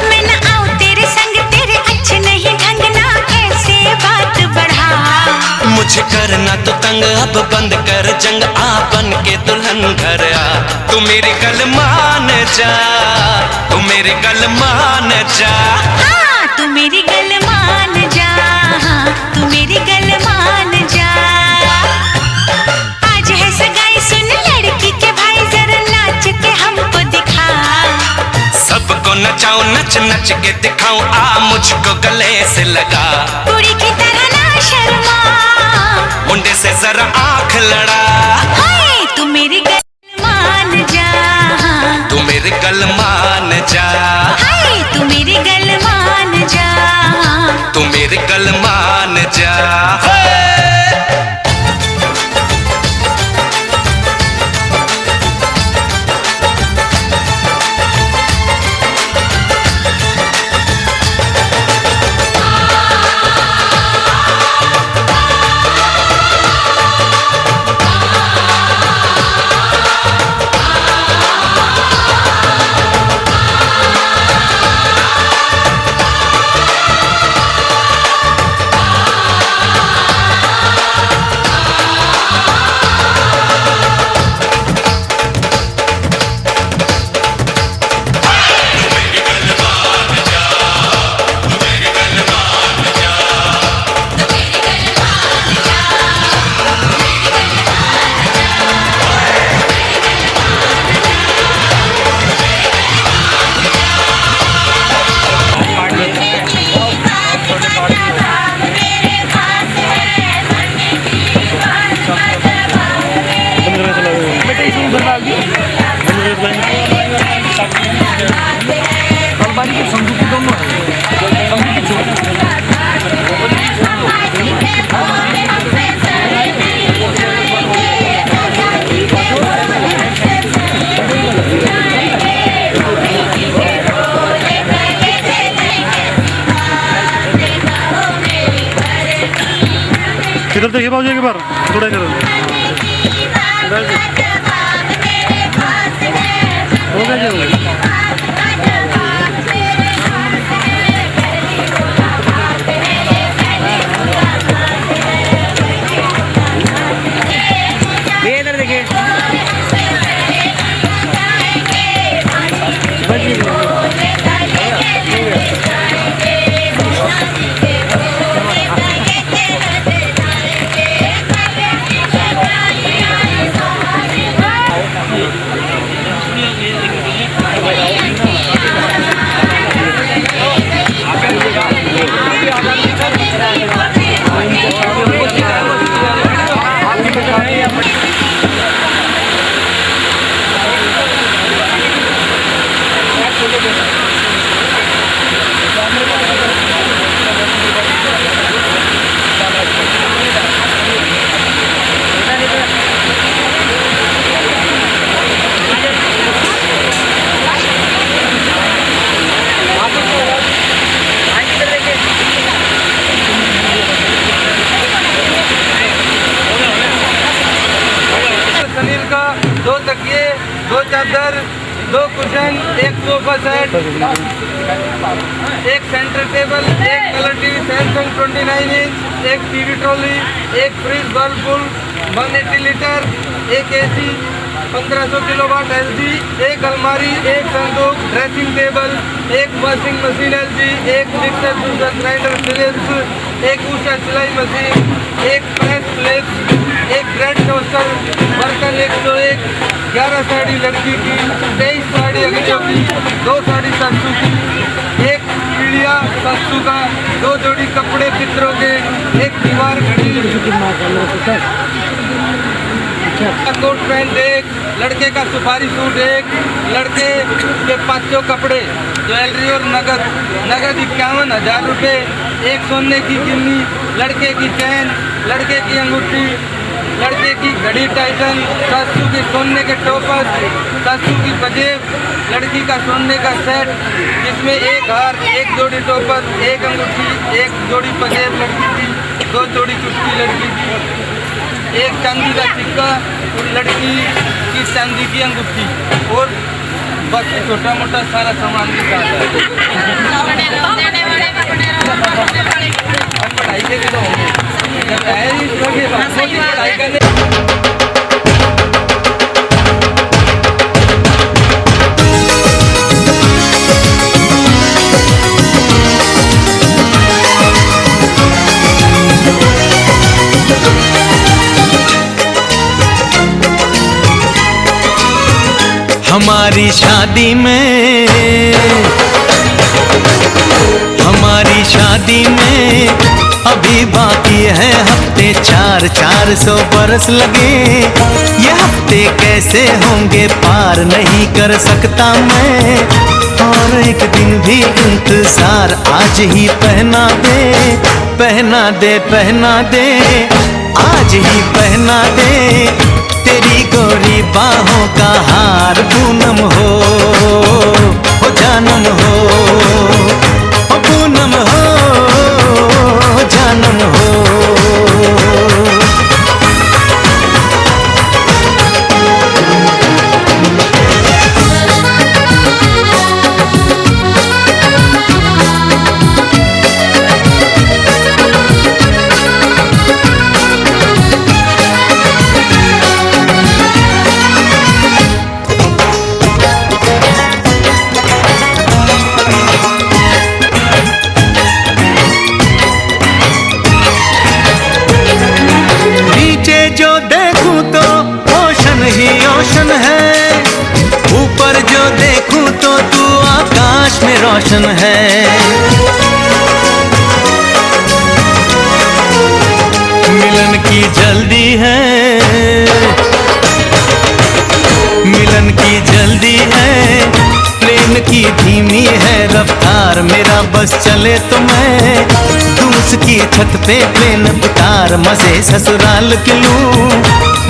मैं न आऊं तेरे संग, तेरे अच्छे नहीं ढंग, ना ऐसे बात बढ़ा। मुझे करना तो तंग, अब बंद कर जंग, आ बन के दुल्हन घर आ। तू मेरी गल मान जा, तू मेरी गल मान जा। हाँ तू मेरी गल मान जा, हाँ तू मेरी गल मान जा। आज है सगाई सुन लड़की के भाई, जरा नाच के हमको दिखा। सबको नचाऊं, नच नच के दिखाऊं, आ मुझको गले से लगा। कुड़ी की तरह ना शर्मा, मुंडे से जरा आंख लड़ा। हाय तू मेरी गल मान जा, हाँ तू मेरी गल मान जा। हाय तू मेरी गल मान जा, हाँ तू मेरी गल मान जा। इधर देखिए बाबू एक बार थोड़ा इधर हो गया जी। इधर देखिए कुशन, एक सोफा सेट, एक सेंटर टेबल, एक कलर टीवी सैमसंग 29 इंच, एक टीवी ट्रॉली, एक फ्रिज वर्लपूल 180 लीटर, एक एसी 1500 किलोवाट एलजी, एक अलमारी, एक संदूक, ड्रेसिंग टेबल, एक वॉशिंग मशीन एलजी, एक मिक्सर जूसर ग्राइंडर फिलिप्स, एक ऊषा सिलाई मशीन, एक प्रेस फ्लिप्स, एक ब्रेड टोस्टर, बर्तन 101, 11 साड़ी लड़की की, 23 साड़ी अगलियों की, 2 साड़ी सासू की, एक पीढ़िया सासू का, 2 जोड़ी कपड़े पितरों के, एक दीवार घड़ी, कोट पैंट एक, लड़के का सुपारी सूट एक, लड़के के 500 कपड़े, ज्वेलरी और नगद 51,000 रुपये, एक सोने की गिन्नी, लड़के की चैन, लड़के की अंगूठी, लड़के की घड़ी टाइटन, सासू के सोने के टोपस, सासू की पजेब, लड़की का सोने का सेट जिसमें एक हार, एक जोड़ी टोपस, एक अंगूठी, एक जोड़ी पजेब लड़की की, 2 जोड़ी चुटकी लड़की की, एक चांदी का सिक्का, लड़की की चांदी की अंगूठी और बाकी छोटा मोटा सारा सामान के साथ है। हम पढ़ाई के लिए होंगे जब पढ़ाई करने हमारी शादी में अभी बाकी है हफ्ते 400 बरस लगे। ये हफ्ते कैसे होंगे पार नहीं कर सकता मैं, और एक दिन भी इंतजार आज ही पहना दे, पहना दे, पहना दे, आज ही पहना दे तेरी गोरी बाहों का हार, पूनम हो जानम हो, पूनम हो जानम हो। रोशन है मिलन की जल्दी है, मिलन की जल्दी है, प्रेम की धीमी है रफ्तार, मेरा बस चले तो मैं तुम उसकी छत पे प्लेन उतार, मजे ससुराल के लूं,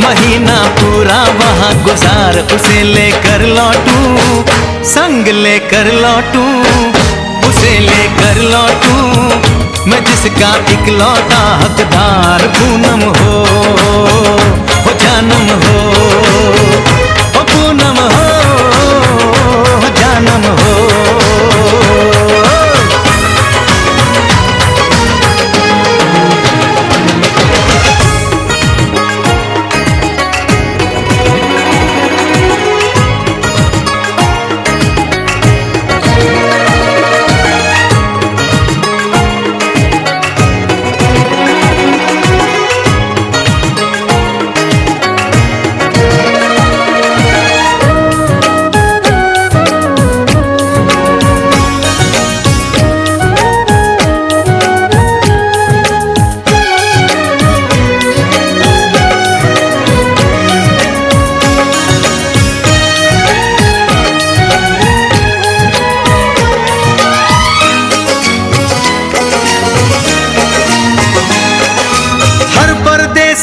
महीना पूरा वहाँ गुजार, उसे लेकर लौटूं, संग लेकर लौटूं, उसे लेकर लौटूं, मैं जिसका इकलौता हकदार, पूनम हो जानम हो, पूनम हो जानम हो।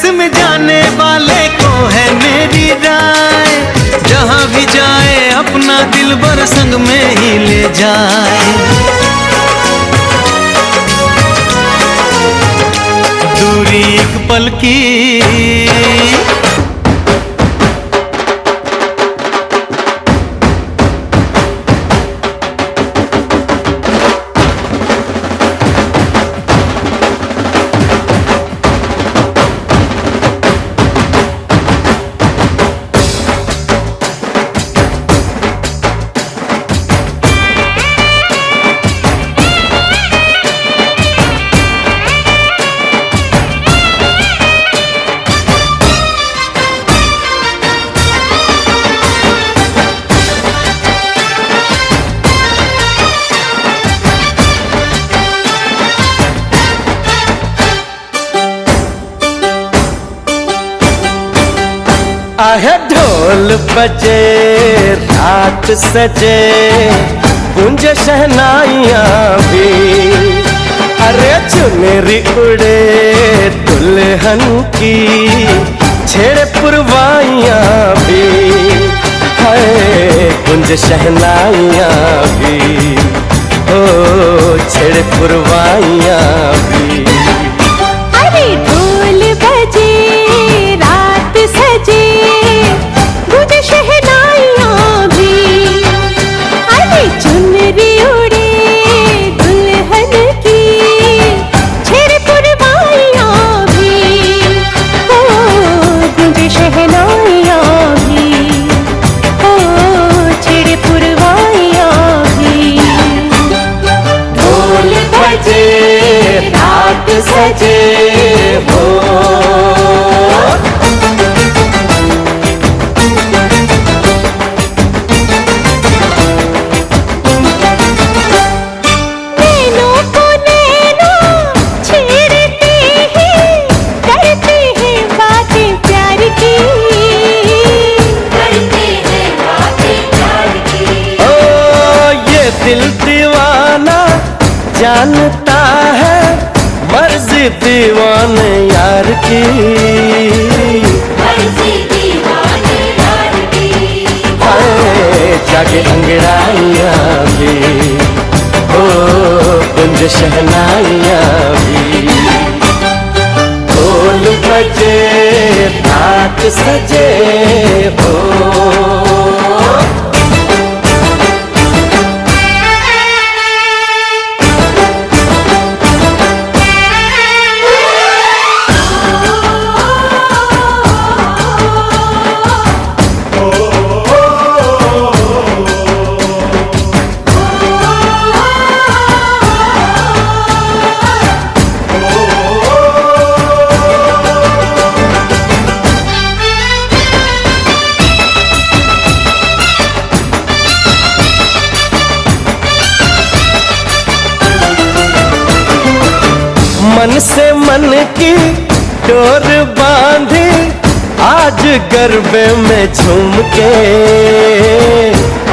में जाने वाले को है मेरी राय, जहाँ भी जाए अपना दिलबर संग में ही ले जाए, दूरी एक पल की चाहे ढोल बजे रात सजे गूंज शहनाइयाँ भी, अरे चुनरी उड़े दुल्हन की छेड़े पुरवाइयाँ भी, हाय गूंज शहनाइयाँ भी, ओ छेड़े पुरवाइयाँ भी। अरे ढोल बजे रात सजे गूंज शहनाइयाँ भी, अरे चुनरी उड़े दुल्हन की छेड़े पुरवाइयाँ भी, ओ गूंज शहनाइयाँ भी, ओ छेड़े पुरवाइयाँ भी। ढोल बजे रात सजे हो, नैनों को नैना छेड़ते हैं, करते हैं बातें प्यार की, करते हैं बातें प्यार की। ओ ये दिल दीवाना जानता है मर्जी दीवाने यार की, मर्जी दीवाने यार की। हाय जागे अंगड़ाइयाँ भी, ओ गुंज शहनाइयाँ भी। ढोल बजे रात सजे हो, मन से मन की डोर बांधी आज गरबे में झूम के,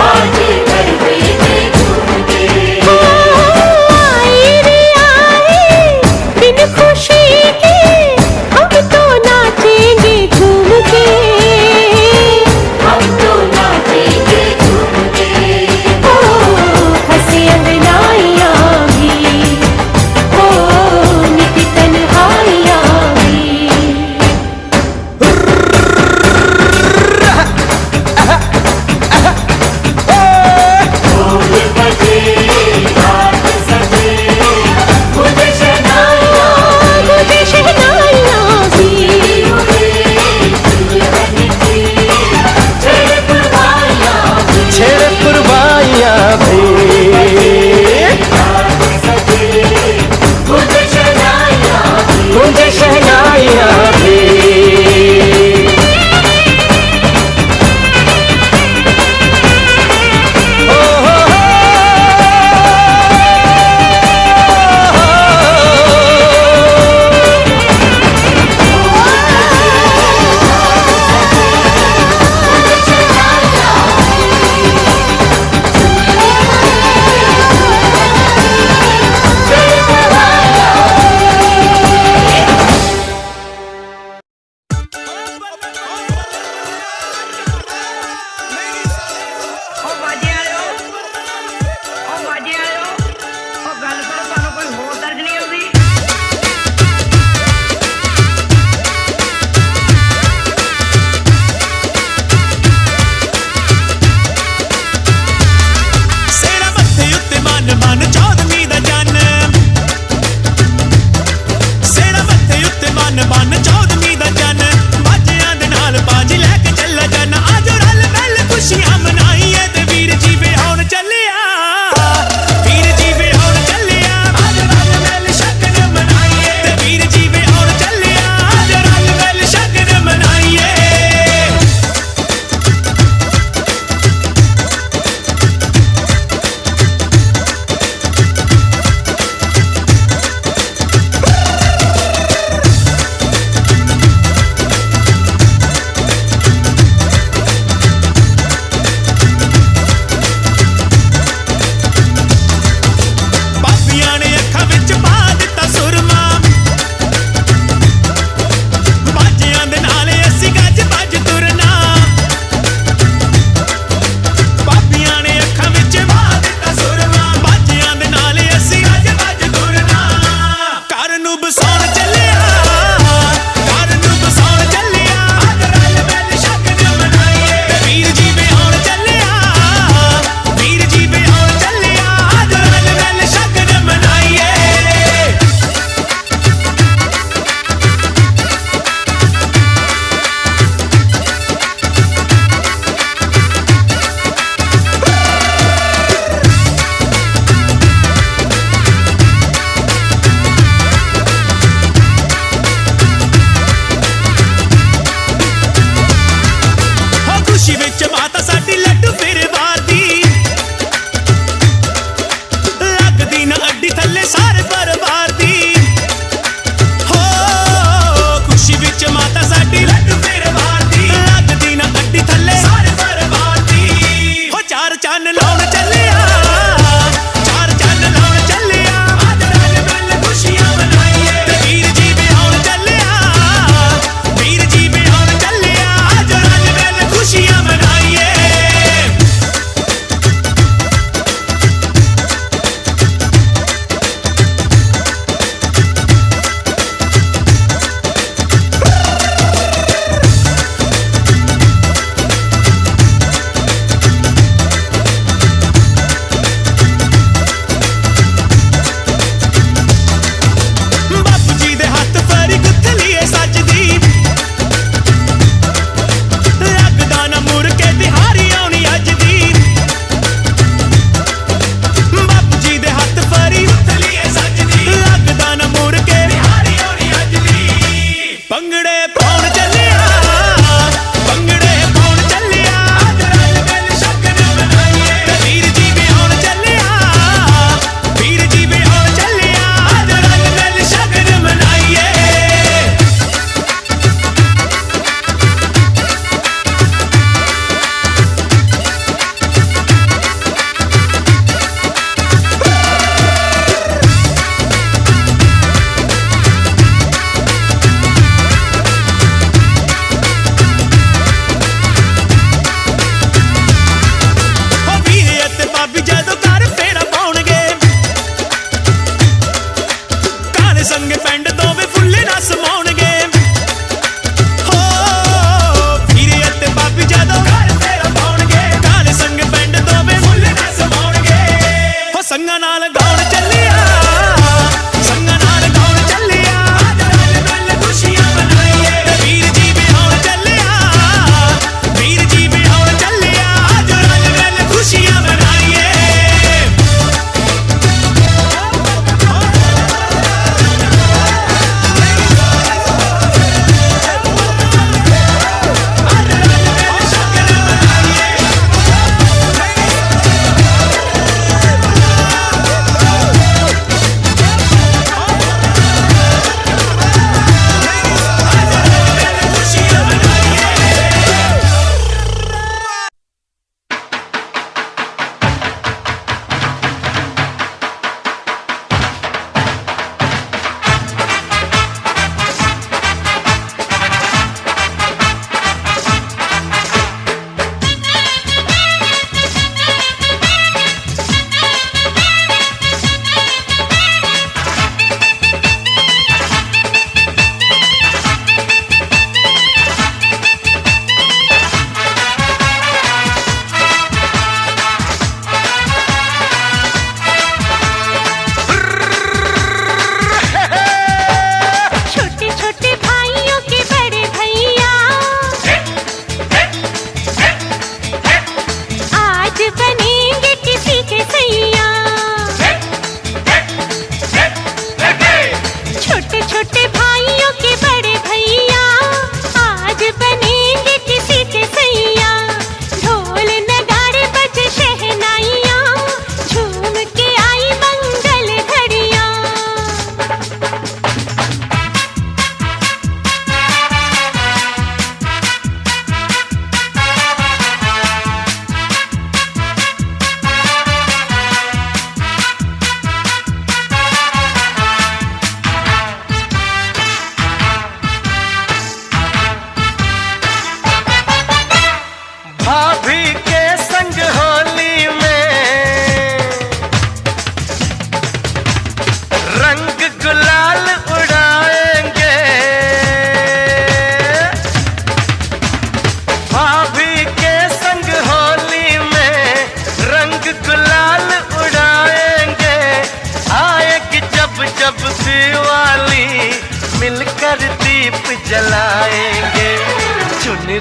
आज गरबे में झूम के। आई रे आई बिन खुशी के, हम तो नाचेंगे झूम के, हम तो नाचेंगे झूम के। ओ हंसी अंगनाइयाँ भी, ओ नित तन्हाइयाँ भी।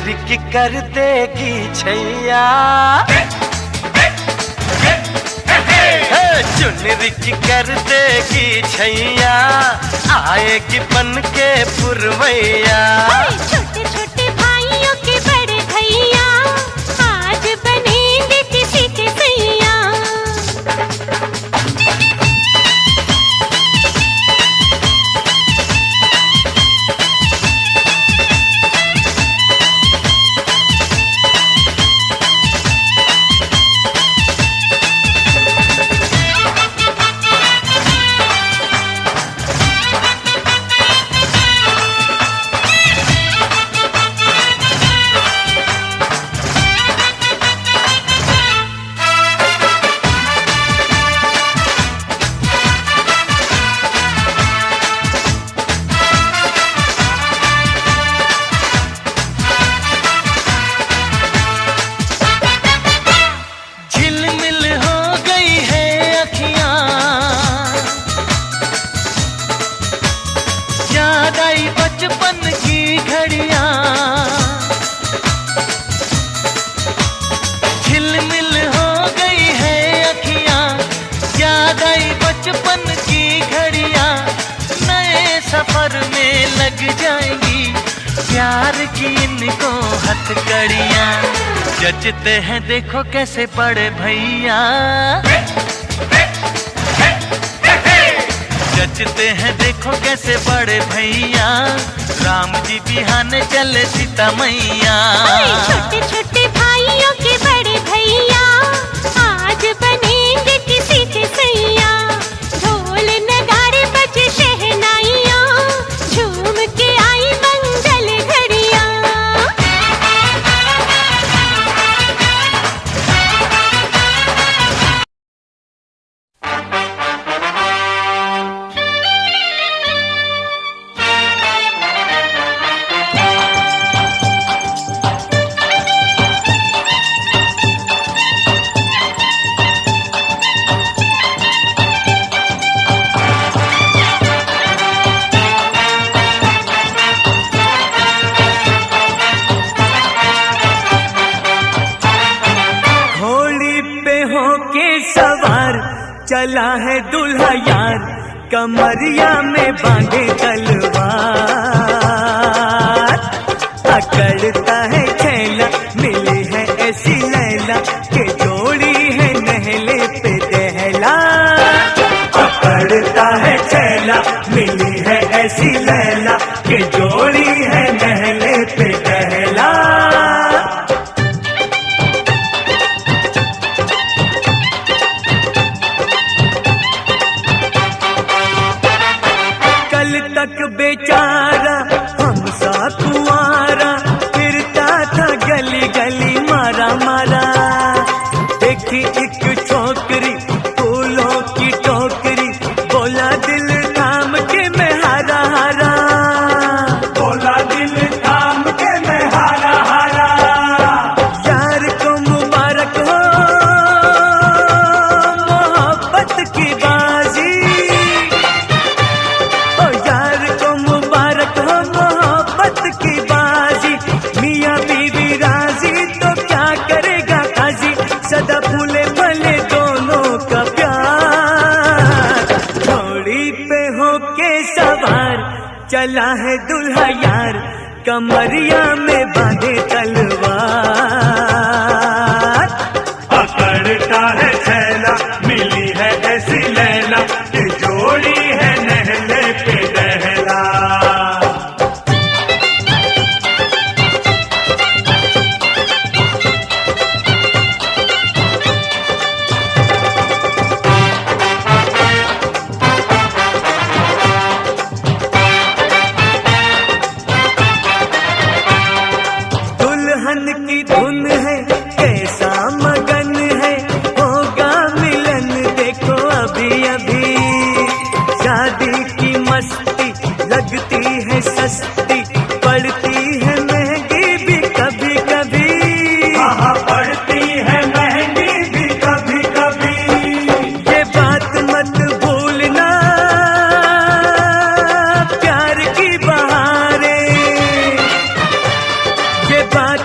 की कर देगी छैया, चुनरी की कर देगी छैया, आएगी बन के पुरवैया। छोटे छोटे भाइयों के बड़े भैया आज बनेंगे किसी के सैया। बचपन की घड़ियां, झिलमिल हो गई है अखियां, याद आई बचपन की घड़ियां, नए सफर में लग जाएंगी प्यार की इनको हथकड़ियां। जचते हैं देखो कैसे बड़े भैया, जचते हैं देखो कैसे बड़े भैया, राम जी बिहाने चले सीता मैया। छोटे छोटे भाइयों के बड़े भैया आज बनेंगे किसी के सैया। ढोल नगाड़े बजे शहनाइयाँ, झूम के आई मंगल घड़ियाँ। चला है दूल्हा यार, कमरिया में बांधे तलवार, अकड़ता है छैला, मिली है ऐसी लैला के जोड़ी है नहले पे दहला। अकड़ता है छैला, मिली है ऐसी लैला के जोड़ी है नहले पे दहला। तक बेचारा हम सा कुआरा, फिरता था गली गली मारा मारा। देखी एक छोकरी फूलों की टोकरी, बोला दिल थाम के मैं हारा हारा, बोला दिल थाम के मैं हारा हारा। यार को मुबारक हो मोहब्बत की बाजी, की बाजी, मियाँ बीवी राजी तो क्या करेगा काजी, सदा फूले भले दोनों का प्यार। घोड़ी पे होके सवार चला है दूल्हा यार, कमरिया में बांधे तलवार। अकड़ता है छैला, मिली है ऐसी लैला कि जोड़ी है नहले पे दहला। की धुन है कैसा मगन है, होगा मिलन देखो अभी अभी। शादी की मस्ती लगती है सस्ती, पड़ती है महंगी भी कभी कभी। पड़ती है महंगी भी कभी कभी। ये बात मत भूलना प्यार की बहारें, ये बात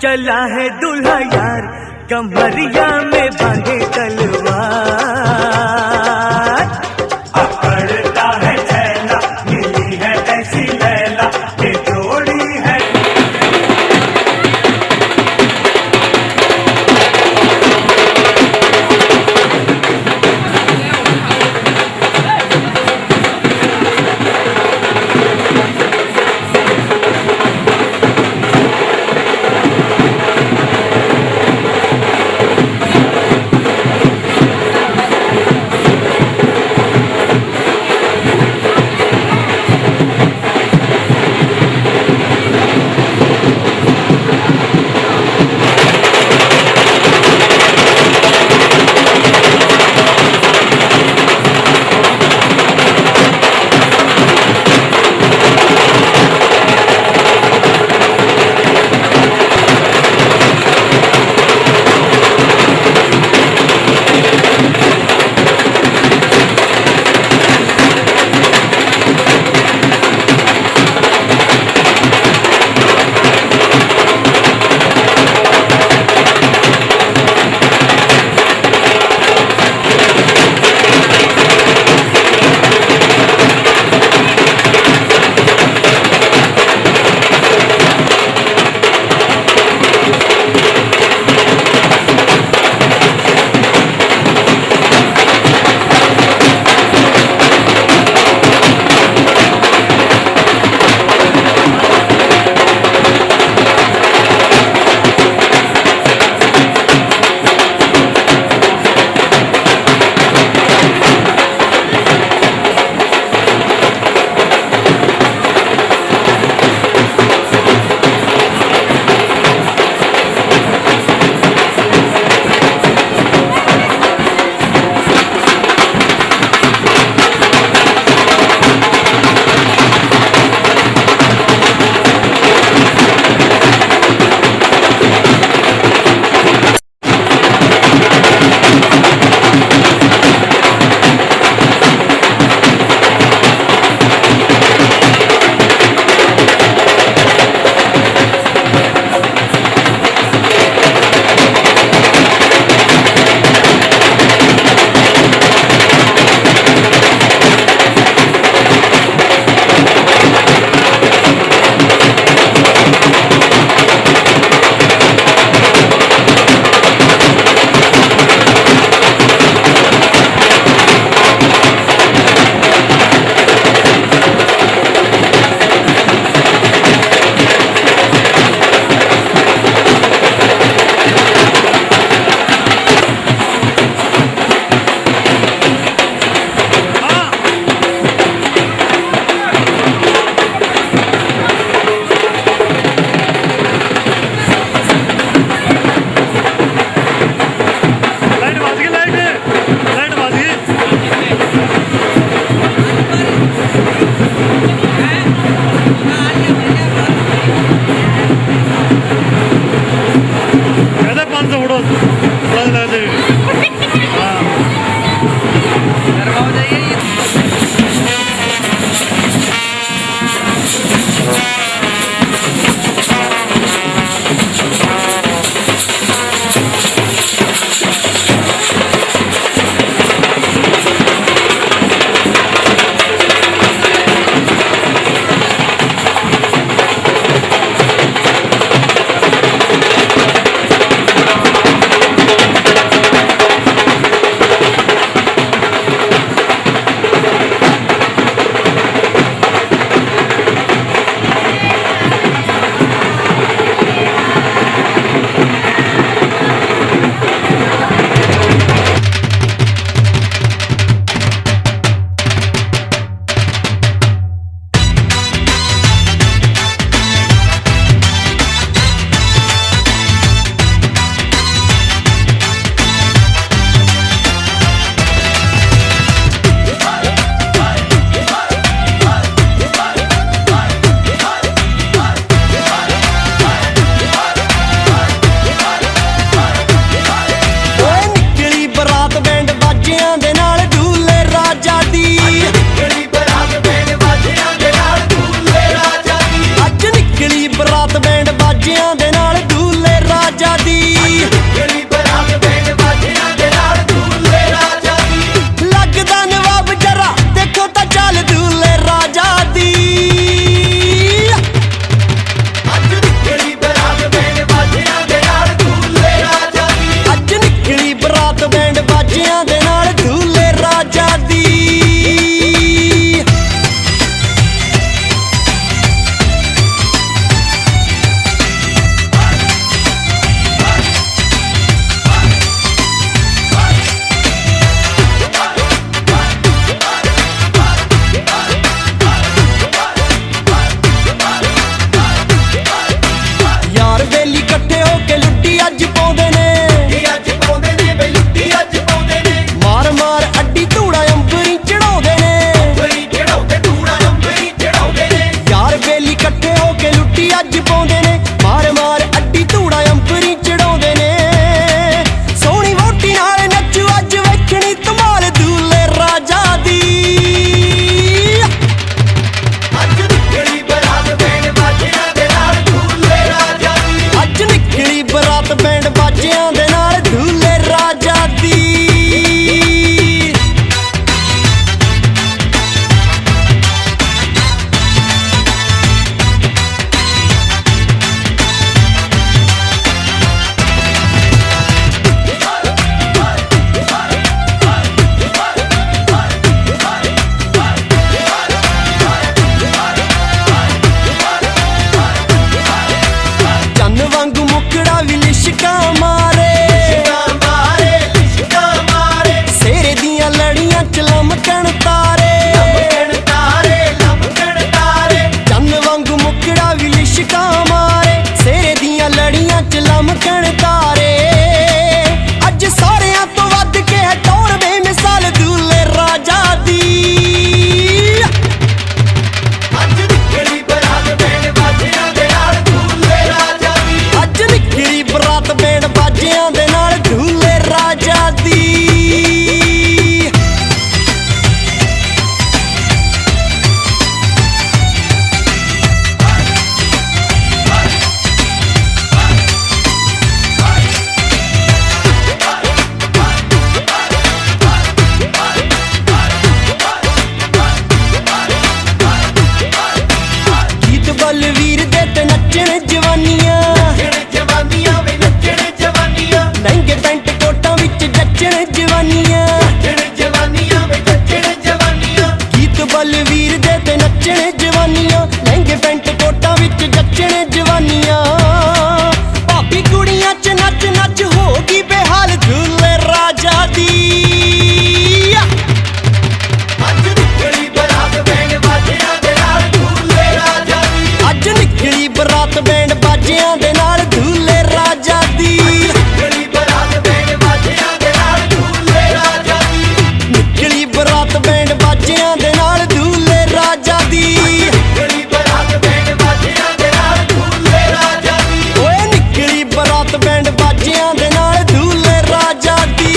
चला है दूल्हा यार कमरिया में बांधे तलवार अकड़ता है छैला मिली है ऐसी लैला के जोड़ी है जवानियां गीत बलवीर दे ते नच्चण जवानियां लहंगे पैंट कोटा विच जच्चण जवानियां भाभी कुड़ियां च नच नच होगी बेहाल झूले राजा दी अज निकली बरात बैंड बाजियां दे नाल झूले राजा दी अज निकली बरात बैंड बाजियां दे नाल झूले राजा दी निकली बरात बैंड बाजियां दे नाल झूले राजा दी निकली बरात बैंड बाजियां दे नाल झूले राजा दी निकली बरात बैंड बाजियां दे नाल झूले राजा दी ओए निकली बरात बैंड बाजियां दे नाल झूले राजा दी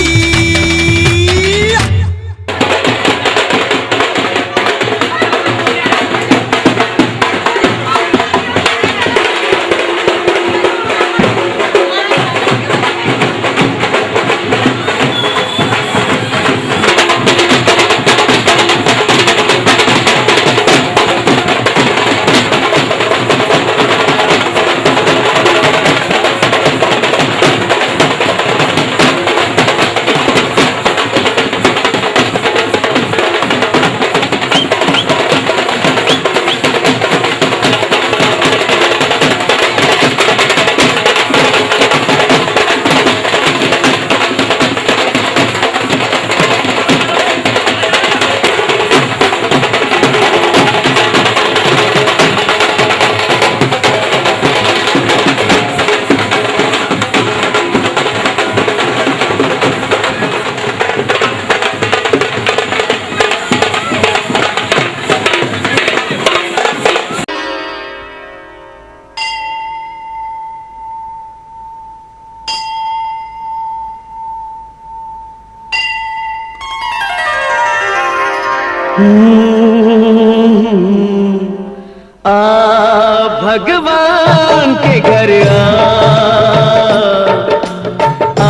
भगवान के घर आ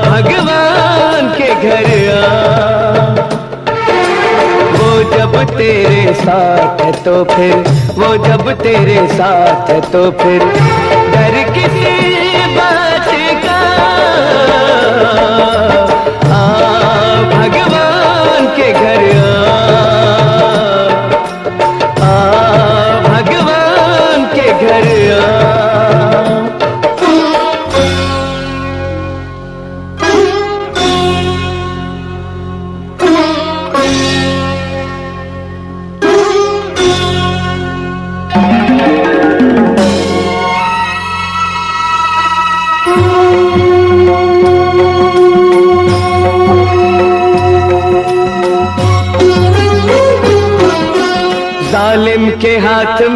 भगवान के घर वो जब तेरे साथ है तो फिर वो जब तेरे साथ है तो फिर डर किसी बात का भगवान के घर भगवान के घर जालिम के हाथ में